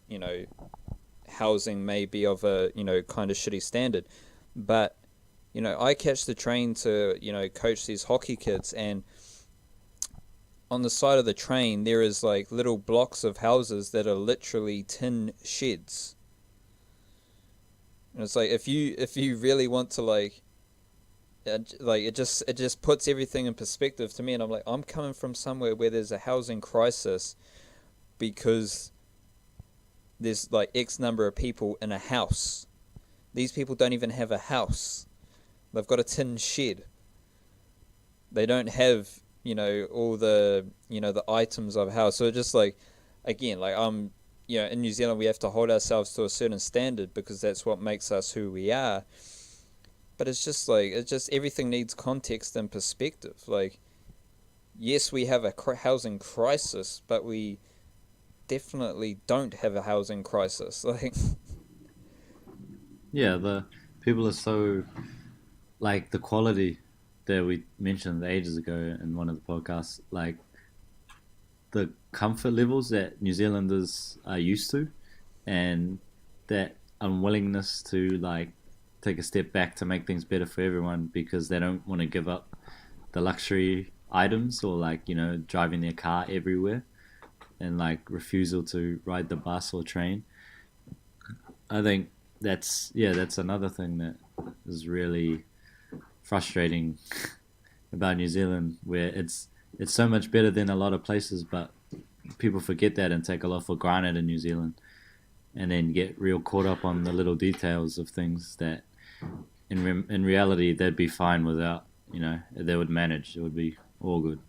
housing may be of a kind of shitty standard. But I catch the train to coach these hockey kids, and on the side of the train there is like little blocks of houses that are literally tin sheds. And it's like, if you really want to like it just puts everything in perspective to me, and I'm like, I'm coming from somewhere where there's a housing crisis because there's like X number of people in a house. These people don't even have a house. They've got a tin shed. They don't have all the items of a house. So just like, again, like in New Zealand we have to hold ourselves to a certain standard because that's what makes us who we are. But it's just everything needs context and perspective. Like yes, we have a housing crisis, but we definitely don't have a housing crisis. Like, Yeah, the people are so like the quality that we mentioned ages ago in one of the podcasts, like the comfort levels that New Zealanders are used to, and that unwillingness to like take a step back to make things better for everyone because they don't want to give up the luxury items or like driving their car everywhere and like refusal to ride the bus or train. I think that's another thing that is really frustrating about New Zealand, where it's so much better than a lot of places, but people forget that and take a lot for granted in New Zealand, and then get real caught up on the little details of things that in reality they'd be fine without. They would manage. It would be all good.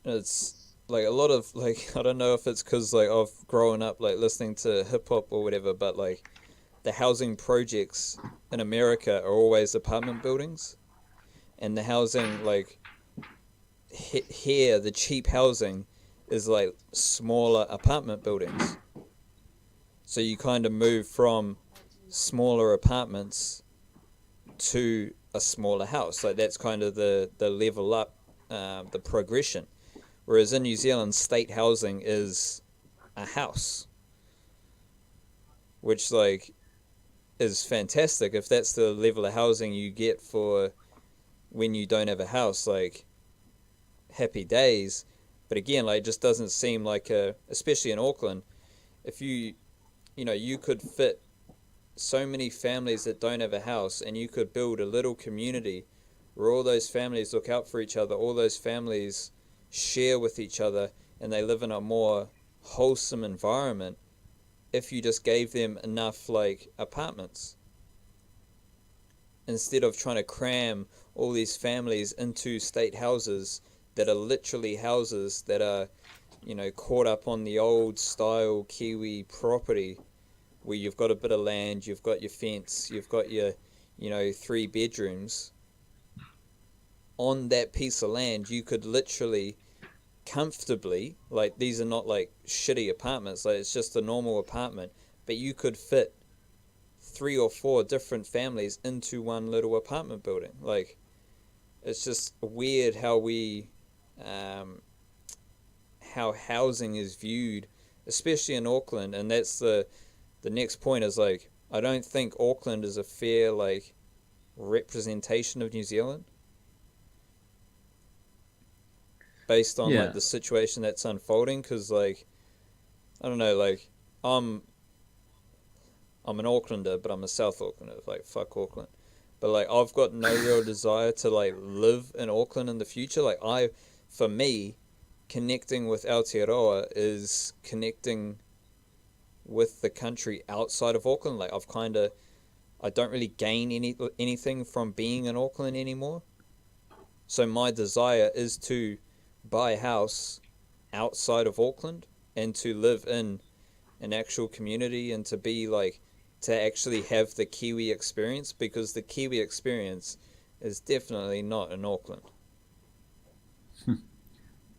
it's like a lot of like I don't know if it's because like I've grown up like listening to hip hop or whatever, but like the housing projects in America are always apartment buildings, and the housing like here the cheap housing is like smaller apartment buildings. So you kind of move from smaller apartments to a smaller house. Like that's kind of the level up, the progression. Whereas in New Zealand, state housing is a house, which like is fantastic if that's the level of housing you get for when you don't have a house. Like happy days. But again, like it just doesn't seem like especially in Auckland, if you could fit so many families that don't have a house, and you could build a little community where all those families look out for each other, all those families share with each other, and they live in a more wholesome environment if you just gave them enough like apartments instead of trying to cram all these families into state houses that are literally houses that are caught up on the old style Kiwi property where you've got a bit of land, you've got your fence, you've got your, 3 bedrooms. On that piece of land, you could literally comfortably, like these are not like shitty apartments, like it's just a normal apartment, but you could fit 3 or 4 different families into one little apartment building. Like, it's just weird um, how housing is viewed, especially in Auckland, and that's the next point is like I don't think Auckland is a fair like representation of New Zealand based on like Yeah, the situation that's unfolding because like I don't know like I'm I'm an Aucklander but I'm a South Aucklander like fuck Auckland but like I've got no real desire to like live in Auckland in the future like I for me connecting with Aotearoa is connecting with the country outside of Auckland like I don't really gain anything from being in Auckland anymore. So my desire is to buy a house outside of Auckland and to live in an actual community and to be like to actually have the Kiwi experience because the Kiwi experience is definitely not in Auckland.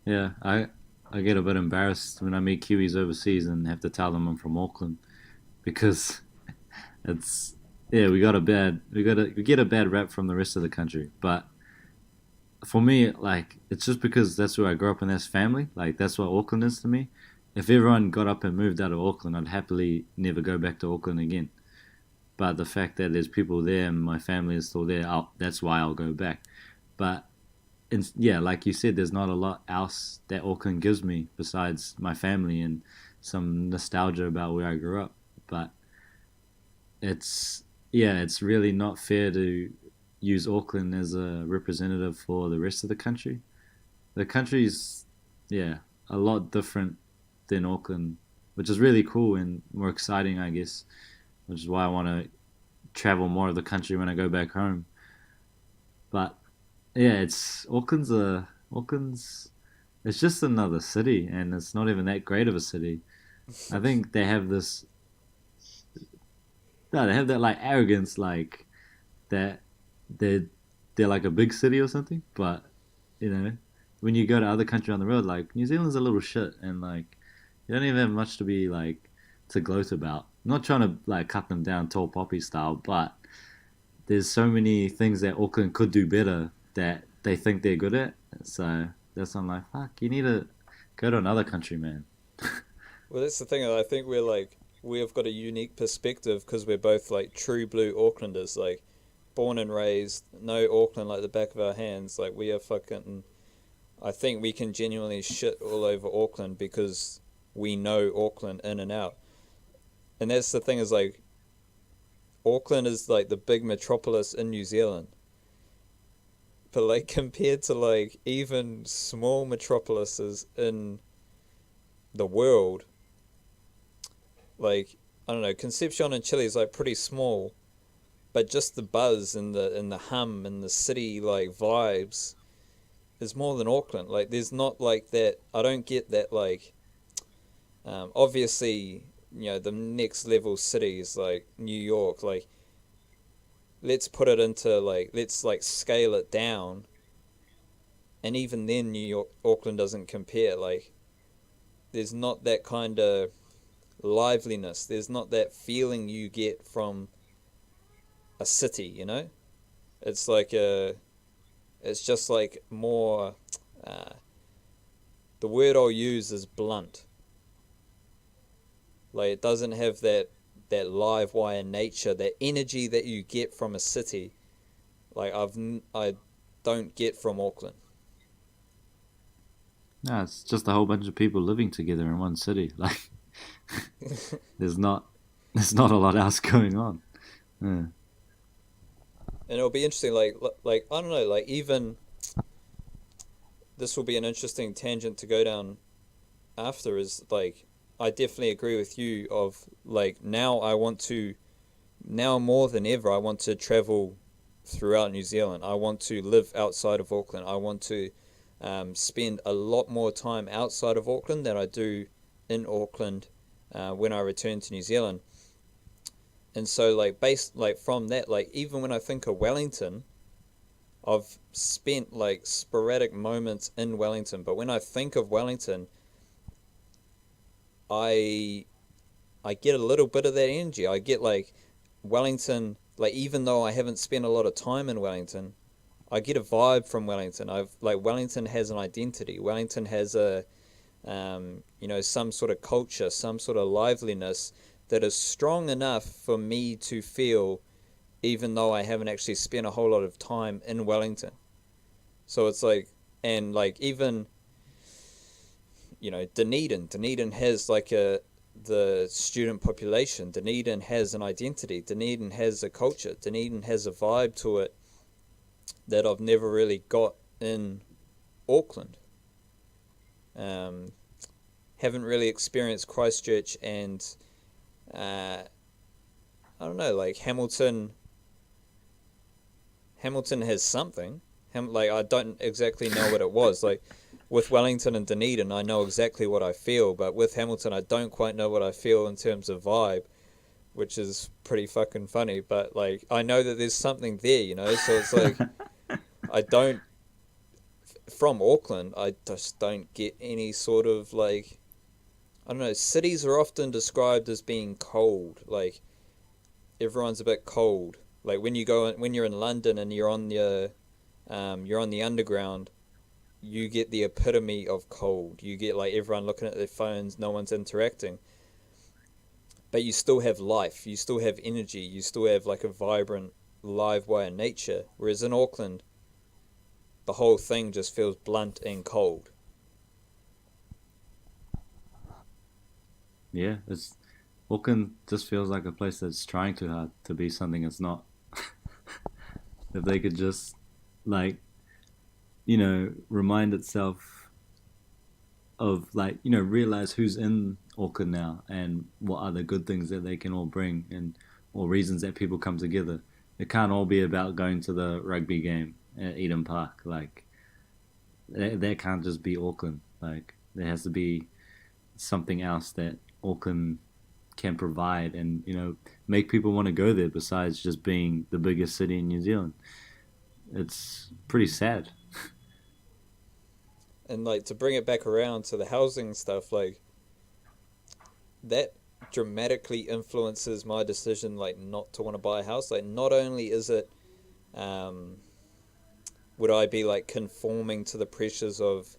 yeah. I get a bit embarrassed when I meet Kiwis overseas and have to tell them I'm from Auckland because it's yeah we get a bad rap from the rest of the country, but for me, like it's just because that's where I grew up and that's family. Like that's what Auckland is to me. If everyone got up and moved out of Auckland, I'd happily never go back to Auckland again. But the fact that there's people there and my family is still there, that's why I'll go back. But yeah, like you said, there's not a lot else that Auckland gives me besides my family and some nostalgia about where I grew up. But it's yeah, it's really not fair to use Auckland as a representative for the rest of the country. The country's yeah a lot different than Auckland, which is really cool and more exciting, I guess. Which is why I want to travel more of the country when I go back home. But yeah, Auckland's it's just another city, and it's not even that great of a city. I think they have this no, they have that like arrogance, like that they they're like a big city or something. But when you go to other countries on the road, like New Zealand's a little shit, and like you don't even have much to be like to gloat about. I'm not trying to like cut them down tall poppy style, but there's so many things that Auckland could do better that they think they're good at. So that's why I'm like, fuck, you need to go to another country, man. Well, that's the thing. I think we've got a unique perspective because we're both like true blue Aucklanders, like born and raised, know Auckland like the back of our hands. Like we are fucking. I think we can genuinely shit all over Auckland because we know Auckland in and out. And that's the thing is like Auckland is like the big metropolis in New Zealand. But like compared to like even small metropolises in the world, like I don't know, Concepcion in Chile is like pretty small, but just the buzz and the hum and the city like vibes is more than Auckland. Like there's not like that. I don't get that like. Obviously, the next level cities like New York. Like let's put it into like let's like scale it down, and even then, New York, Auckland doesn't compare. Like there's not that kind of liveliness. There's not that feeling you get from a city. It's like it's just like more. Uh, the word I'll use is blunt. Like it doesn't have that live wire nature, that energy that you get from a city. Like I don't get from Auckland. No, it's just a whole bunch of people living together in one city. Like there's not there's not a lot else going on. Yeah. And it'll be interesting. Like I don't know. Like even this will be an interesting tangent to go down after. Is like I definitely agree with you. Of like now more than ever, I want to travel throughout New Zealand. I want to live outside of Auckland. I want to spend a lot more time outside of Auckland than I do in Auckland when I return to New Zealand. And so, like, based like from that, like even when I think of Wellington, I've spent like sporadic moments in Wellington. But when I think of Wellington, I I get a little bit of that energy. I get like Wellington, like even though I haven't spent a lot of time in Wellington, I get a vibe from Wellington. I've like Wellington has an identity. Wellington has some sort of culture, some sort of liveliness that is strong enough for me to feel, even though I haven't actually spent a whole lot of time in Wellington. So it's like, and like even Dunedin has like the student population. Dunedin has an identity. Dunedin has a culture. Dunedin has a vibe to it that I've never really got in Auckland. Um, haven't really experienced Christchurch and uh, I don't know, like Hamilton. Hamilton has something. Like I don't exactly know what it was. Like with Wellington and Dunedin, I know exactly what I feel, but with Hamilton, I don't quite know what I feel in terms of vibe, which is pretty fucking funny. But like I know that there's something there. So it's like I don't from Auckland, I just don't get any sort of like I don't know. Cities are often described as being cold. Like everyone's a bit cold. Like when you're in London and you're on the underground, you get the epitome of cold. You get like everyone looking at their phones, no one's interacting. But you still have life, you still have energy, you still have like a vibrant, live wire nature. Whereas in Auckland, the whole thing just feels blunt and cold. Yeah, it's Auckland just feels like a place that's trying too hard to be something it's not. If they could just like remind itself of like realize who's in Auckland now and what are the good things that they can all bring and or reasons that people come together. It can't all be about going to the rugby game at Eden Park. Like that can't just be Auckland. Like there has to be something else that Auckland can provide and make people want to go there besides just being the biggest city in New Zealand. it's pretty sad. And like to bring it back around to the housing stuff, like that dramatically influences my decision, like not to want to buy a house. Like not only is it, um, would I be like conforming to the pressures of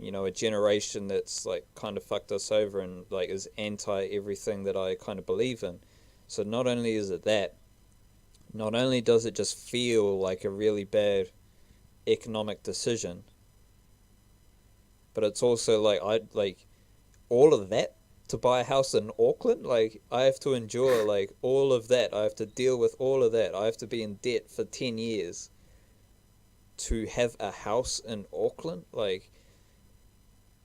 a generation that's like kind of fucked us over and like is anti everything that I kind of believe in. So not only is it that, not only does it just feel like a really bad economic decision, but it's also like I like all of that to buy a house in Auckland. Like I have to endure like all of that. I have to deal with all of that. I have to be in debt for 10 years to have a house in Auckland. Like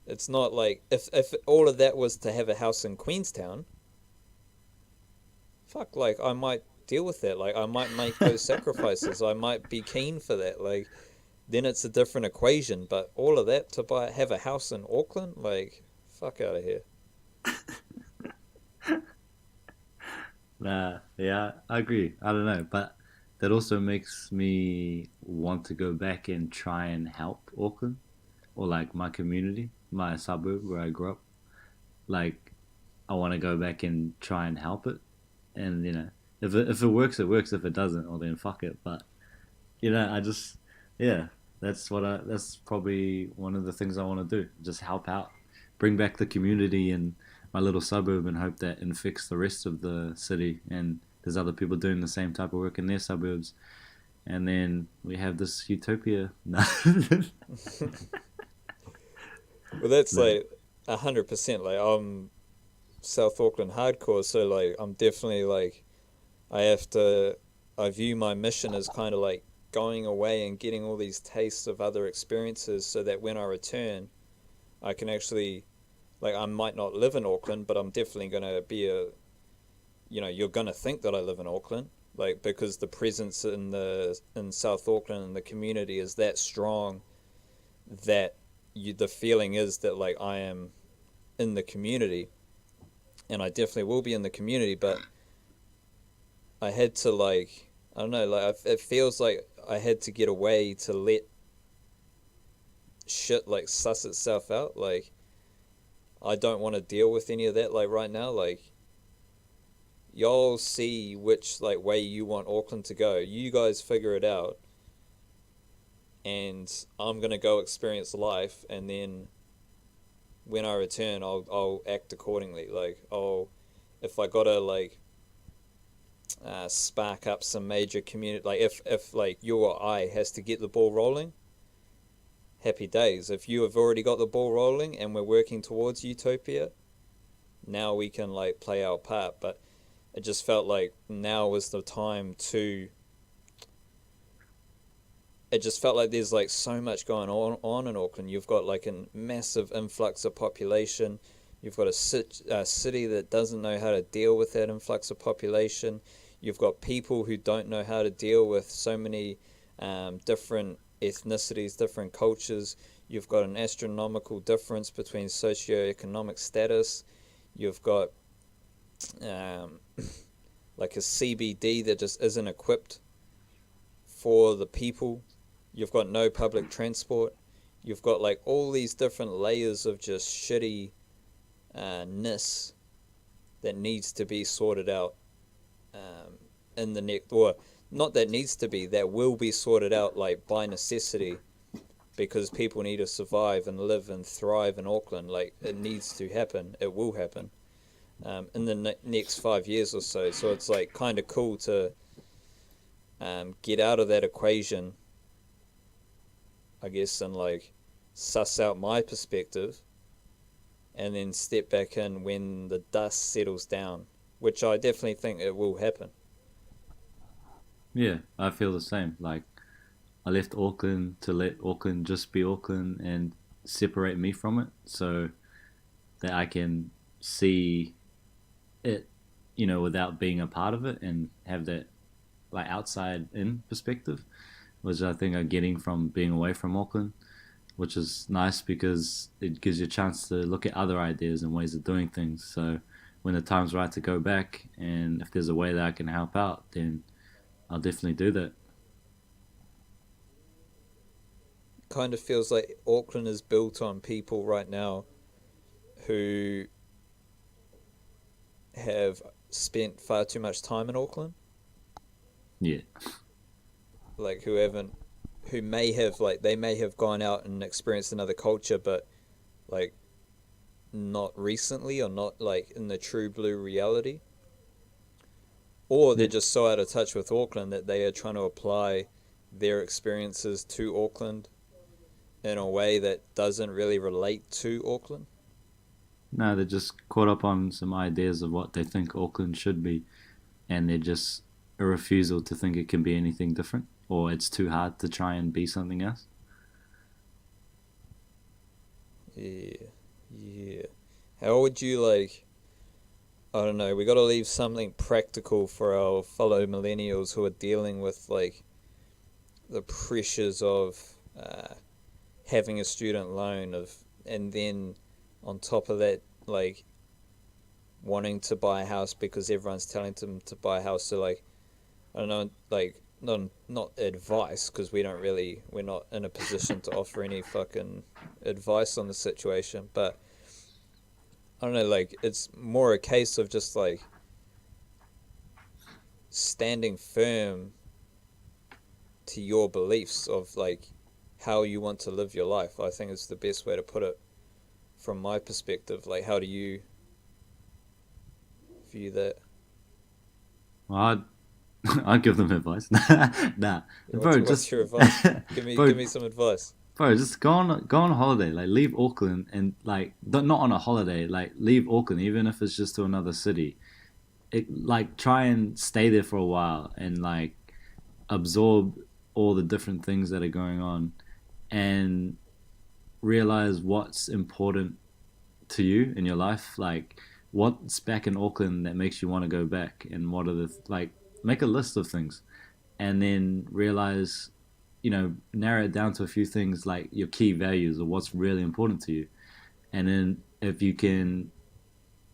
it's not like if all of that was to have a house in Queenstown, fuck, like I might deal with that. Like I might make those sacrifices. I might be keen for that. Like then it's a different equation. But all of that to have a house in Auckland, like fuck out of here. Yeah, I agree. I don't know, but that also makes me want to go back and try and help Auckland or like my community, my suburb where I grew up. Like, I want to go back and try and help it. And if it works, it works. If it doesn't, well then fuck it. But I just yeah, that's probably one of the things I want to do. Just help out, bring back the community in my little suburb, and hope that infects the rest of the city. And there's other people doing the same type of work in their suburbs, and then we have this utopia. No, Well, that's no. like 100%. Like I'm South Auckland hardcore, so like I'm definitely like I have to. I view my mission as kind of like going away and getting all these tastes of other experiences, so that when I return, I can actually like I might not live in Auckland, but I'm definitely gonna be a you're gonna think that I live in Auckland, like because the presence in South Auckland and the community is that strong that the feeling is that like I am in the community, and I definitely will be in the community, but I had to like I don't know, like it feels like I had to get away to let shit like suss itself out. Like I don't want to deal with any of that like right now. Like y'all see which like way you want Auckland to go. You guys figure it out, and I'm gonna go experience life, and then when I return, I'll act accordingly. Like I'll if I gotta like spark up some major community, like if like you or I has to get the ball rolling, happy days. If you have already got the ball rolling and we're working towards utopia, now we can like play our part. But it just felt like now was the time to. It just felt like there's like so much going on in Auckland. You've got like a massive influx of population. You've got a city that doesn't know how to deal with that influx of population. You've got people who don't know how to deal with so many different ethnicities, different cultures. You've got an astronomical difference between socioeconomic status. You've got um, like a CBD that just isn't equipped for the people. You've got no public transport. You've got like all these different layers of just shitty ness that needs to be sorted out in the next, or not that needs to be, that will be sorted out like by necessity because people need to survive and live and thrive in Auckland. Like it needs to happen. It will happen in the next 5 years or so. So it's like kind of cool to get out of that equation, I guess, and like suss out my perspective and then step back in when the dust settles down, which I definitely think it will happen. Yeah, I feel the same. Like, I left Auckland to let Auckland just be Auckland and separate me from it, so that I can see it, without being a part of it, and have that like outside in perspective, which I think I'm getting from being away from Auckland, which is nice because it gives you a chance to look at other ideas and ways of doing things. So when the time's right to go back, and if there's a way that I can help out, then I'll definitely do that. kind of feels like Auckland is built on people right now who have spent far too much time in Auckland, Yeah. like who may have like they may have gone out and experienced another culture, but like not recently or not like in the true blue reality, or they're Yeah. just so out of touch with Auckland that they are trying to apply their experiences to Auckland in a way that doesn't really relate to Auckland. No, they're just caught up on some ideas of what they think Auckland should be, and they're just a refusal to think it can be anything different, or it's too hard to try and be something else. Yeah, yeah. How would you like? I don't know. We got to leave something practical for our fellow millennials who are dealing with like the pressures of having a student loan and then on top of that, like wanting to buy a house because everyone's telling them to buy a house. So like, I don't know, like not advice because we're not in a position to offer any fucking advice on the situation, but I don't know, like it's more a case of just like standing firm to your beliefs of like how you want to live your life. I think is the best way to put it from my perspective. Like, how do you view that? Well, I'd give them advice. Nah, bro, What's just your advice? bro, Give me some advice. bro, just go on holiday. Like leave Auckland and like not on a holiday. Like leave Auckland, even if it's just to another city. Like try and stay there for a while and like absorb all the different things that are going on, and realize what's important to you in your life. Like what's back in Auckland that makes you want to go back, and what are the like make a list of things, and then realize, narrow it down to a few things like your key values or what's really important to you. And then if you can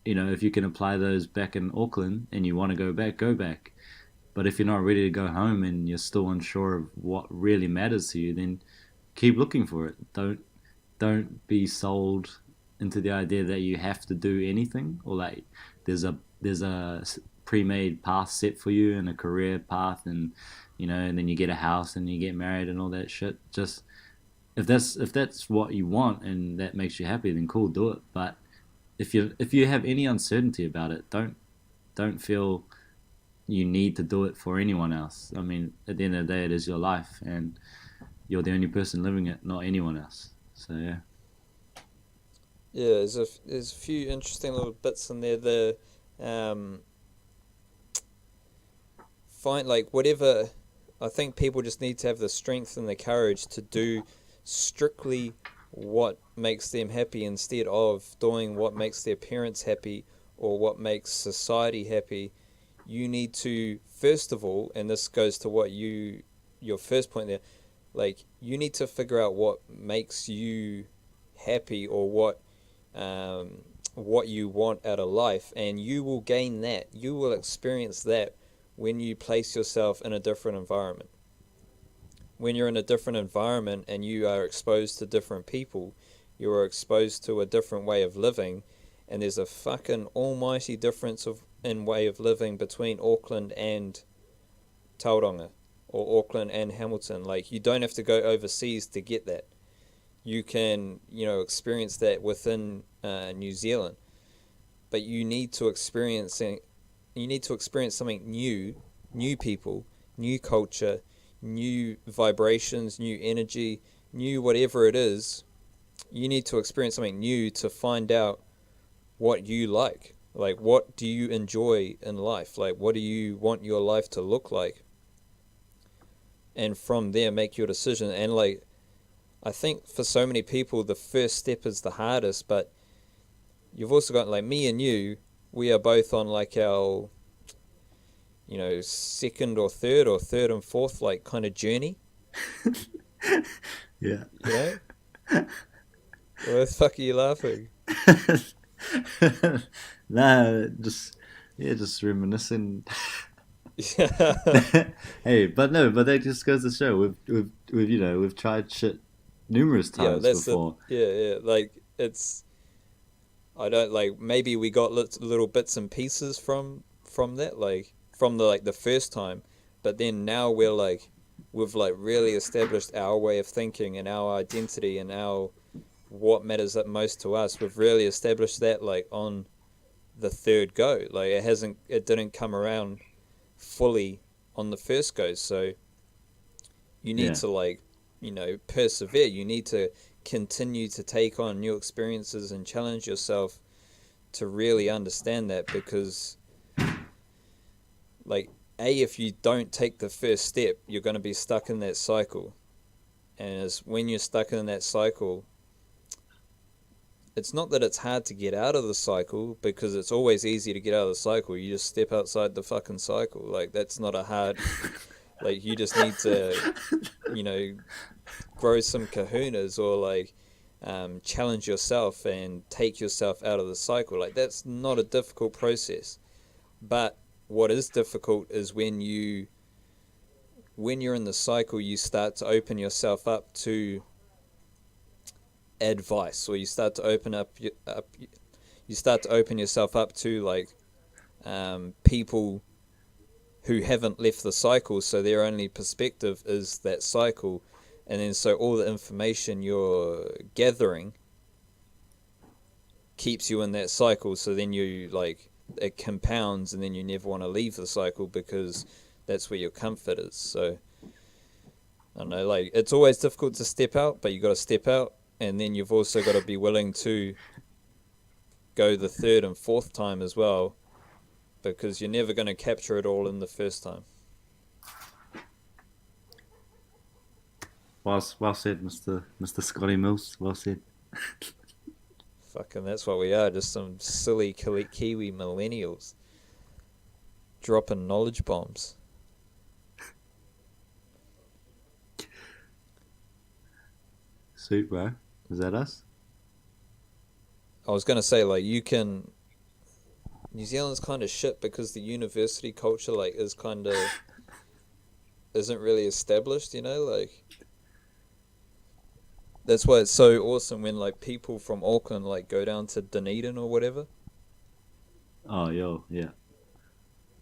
apply those back in Auckland and you want to go back. But if you're not ready to go home and you're still unsure of what really matters to you, then keep looking for it. Don't be sold into the idea that you have to do anything, or like there's a pre-made path set for you and a career path, and then you get a house and you get married and all that shit. Just if that's what you want and that makes you happy, then cool, do it. But if you have any uncertainty about it, don't feel you need to do it for anyone else. I mean, at the end of the day, it is your life, and you're the only person living it, not anyone else. So yeah. Yeah, there's a few interesting little bits in there. The um, find like whatever. I think people just need to have the strength and the courage to do strictly what makes them happy instead of doing what makes their parents happy or what makes society happy. You need to first of all, and this goes to your first point there, like you need to figure out what makes you happy or what you want out of life, and you will gain that. You will experience that when you place yourself in a different environment. When you're in a different environment and you are exposed to different people, you are exposed to a different way of living, and there's a fucking almighty difference in way of living between Auckland and Tauranga or Auckland and Hamilton. Like, you don't have to go overseas to get that. You can, experience that within New Zealand, but you need to experience something new people, new culture, new vibrations, new energy, new whatever it is. You need to experience something new to find out what you like. Like, what do you enjoy in life? Like, what do you want your life to look like? And from there, make your decision. And, like, I think for so many people, the first step is the hardest, but you've also got, like, me and you, we are both on, like, our, second or third and fourth, like, kind of journey. Yeah. You know? Why the fuck are you laughing? Nah, just reminiscing. Yeah. Hey, but no, but that just goes to show we've tried shit numerous Yeah, times that's the before. yeah. Like it's I don't like maybe we got little bits and pieces from that, like from the like the first time, but then now we've like really established our way of thinking and our identity and our what matters at most to us. We've really established that like on the third go. Like it didn't come around fully on the first go. So you need Yeah, to persevere. You need to continue to take on new experiences and challenge yourself to really understand that, because like if you don't take the first step, you're going to be stuck in that cycle. And as when you're stuck in that cycle, it's not that it's hard to get out of the cycle, because it's always easy to get out of the cycle. You just step outside the fucking cycle. Like that's not a hard. Like you just need to, you know, grow some kahunas, or challenge yourself and take yourself out of the cycle. Like that's not a difficult process. But what is difficult is when you're in the cycle, you start to open yourself up to advice, or you start to you start to open yourself up to people who haven't left the cycle, so their only perspective is that cycle. And then so all the information you're gathering keeps you in that cycle, so then it compounds, and then you never want to leave the cycle because that's where your comfort is. So I don't know, like it's always difficult to step out, but you got to step out, and then you've also got to be willing to go the third and fourth time as well, because you're never going to capture it all in the first time. well said, Mister Scotty Mills. Well said. Fucking, that's what we are, just some silly Kiwi millennials dropping knowledge bombs. Sweet, bro. Is that us? I was going to say, like, New Zealand's kind of shit because the university culture, like, isn't really established, like, that's why it's so awesome when, like, people from Auckland, like, go down to Dunedin or whatever, Oh, yo, yeah.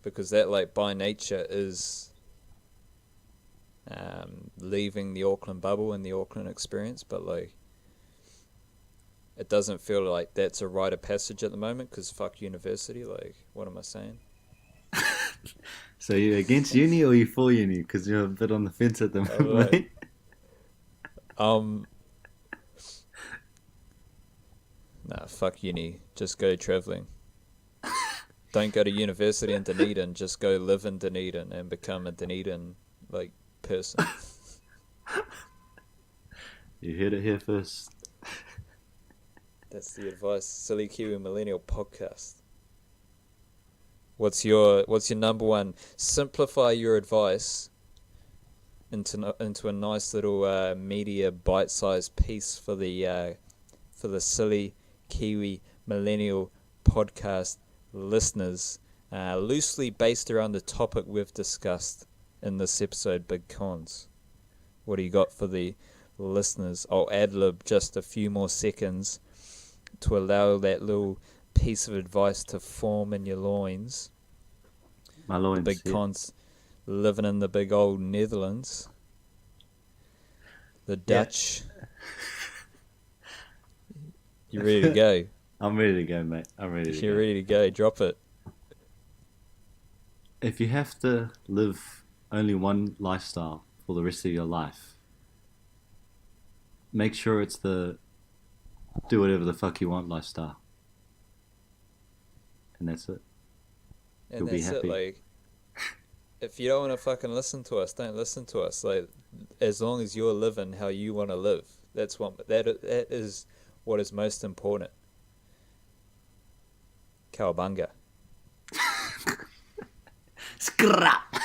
because that, like, by nature is leaving the Auckland bubble and the Auckland experience, but, like, it doesn't feel like that's a rite of passage at the moment, because fuck university, like, what am I saying? So you against uni or you for uni? Because you're a bit on the fence at the I don't moment, know. mate. Nah, fuck uni, just go travelling. Don't go to university in Dunedin, just go live in Dunedin and become a Dunedin, like, person. You heard it here first. That's the advice. Silly Kiwi Millennial podcast. What's your number one? Simplify your advice into a nice little media bite-sized piece for the Silly Kiwi Millennial podcast listeners, loosely based around the topic we've discussed in this episode, big cons. What do you got for the listeners? I'll ad-lib just a few more seconds to allow that little piece of advice to form in your loins. My loins. Big Yeah. cons, living in the big old Netherlands. The Yeah. Dutch. You ready to go? I'm ready to go, mate. I'm ready If to you're go. ready to go, drop it. If you have to live only one lifestyle for the rest of your life, make sure it's the do whatever the fuck you want lifestyle. And that's it. And You'll be that's it. happy. Like, if you don't want to fucking listen to us, don't listen to us. Like, as long as you're living how you want to live, that is what is most important. Cowabunga. Scrap!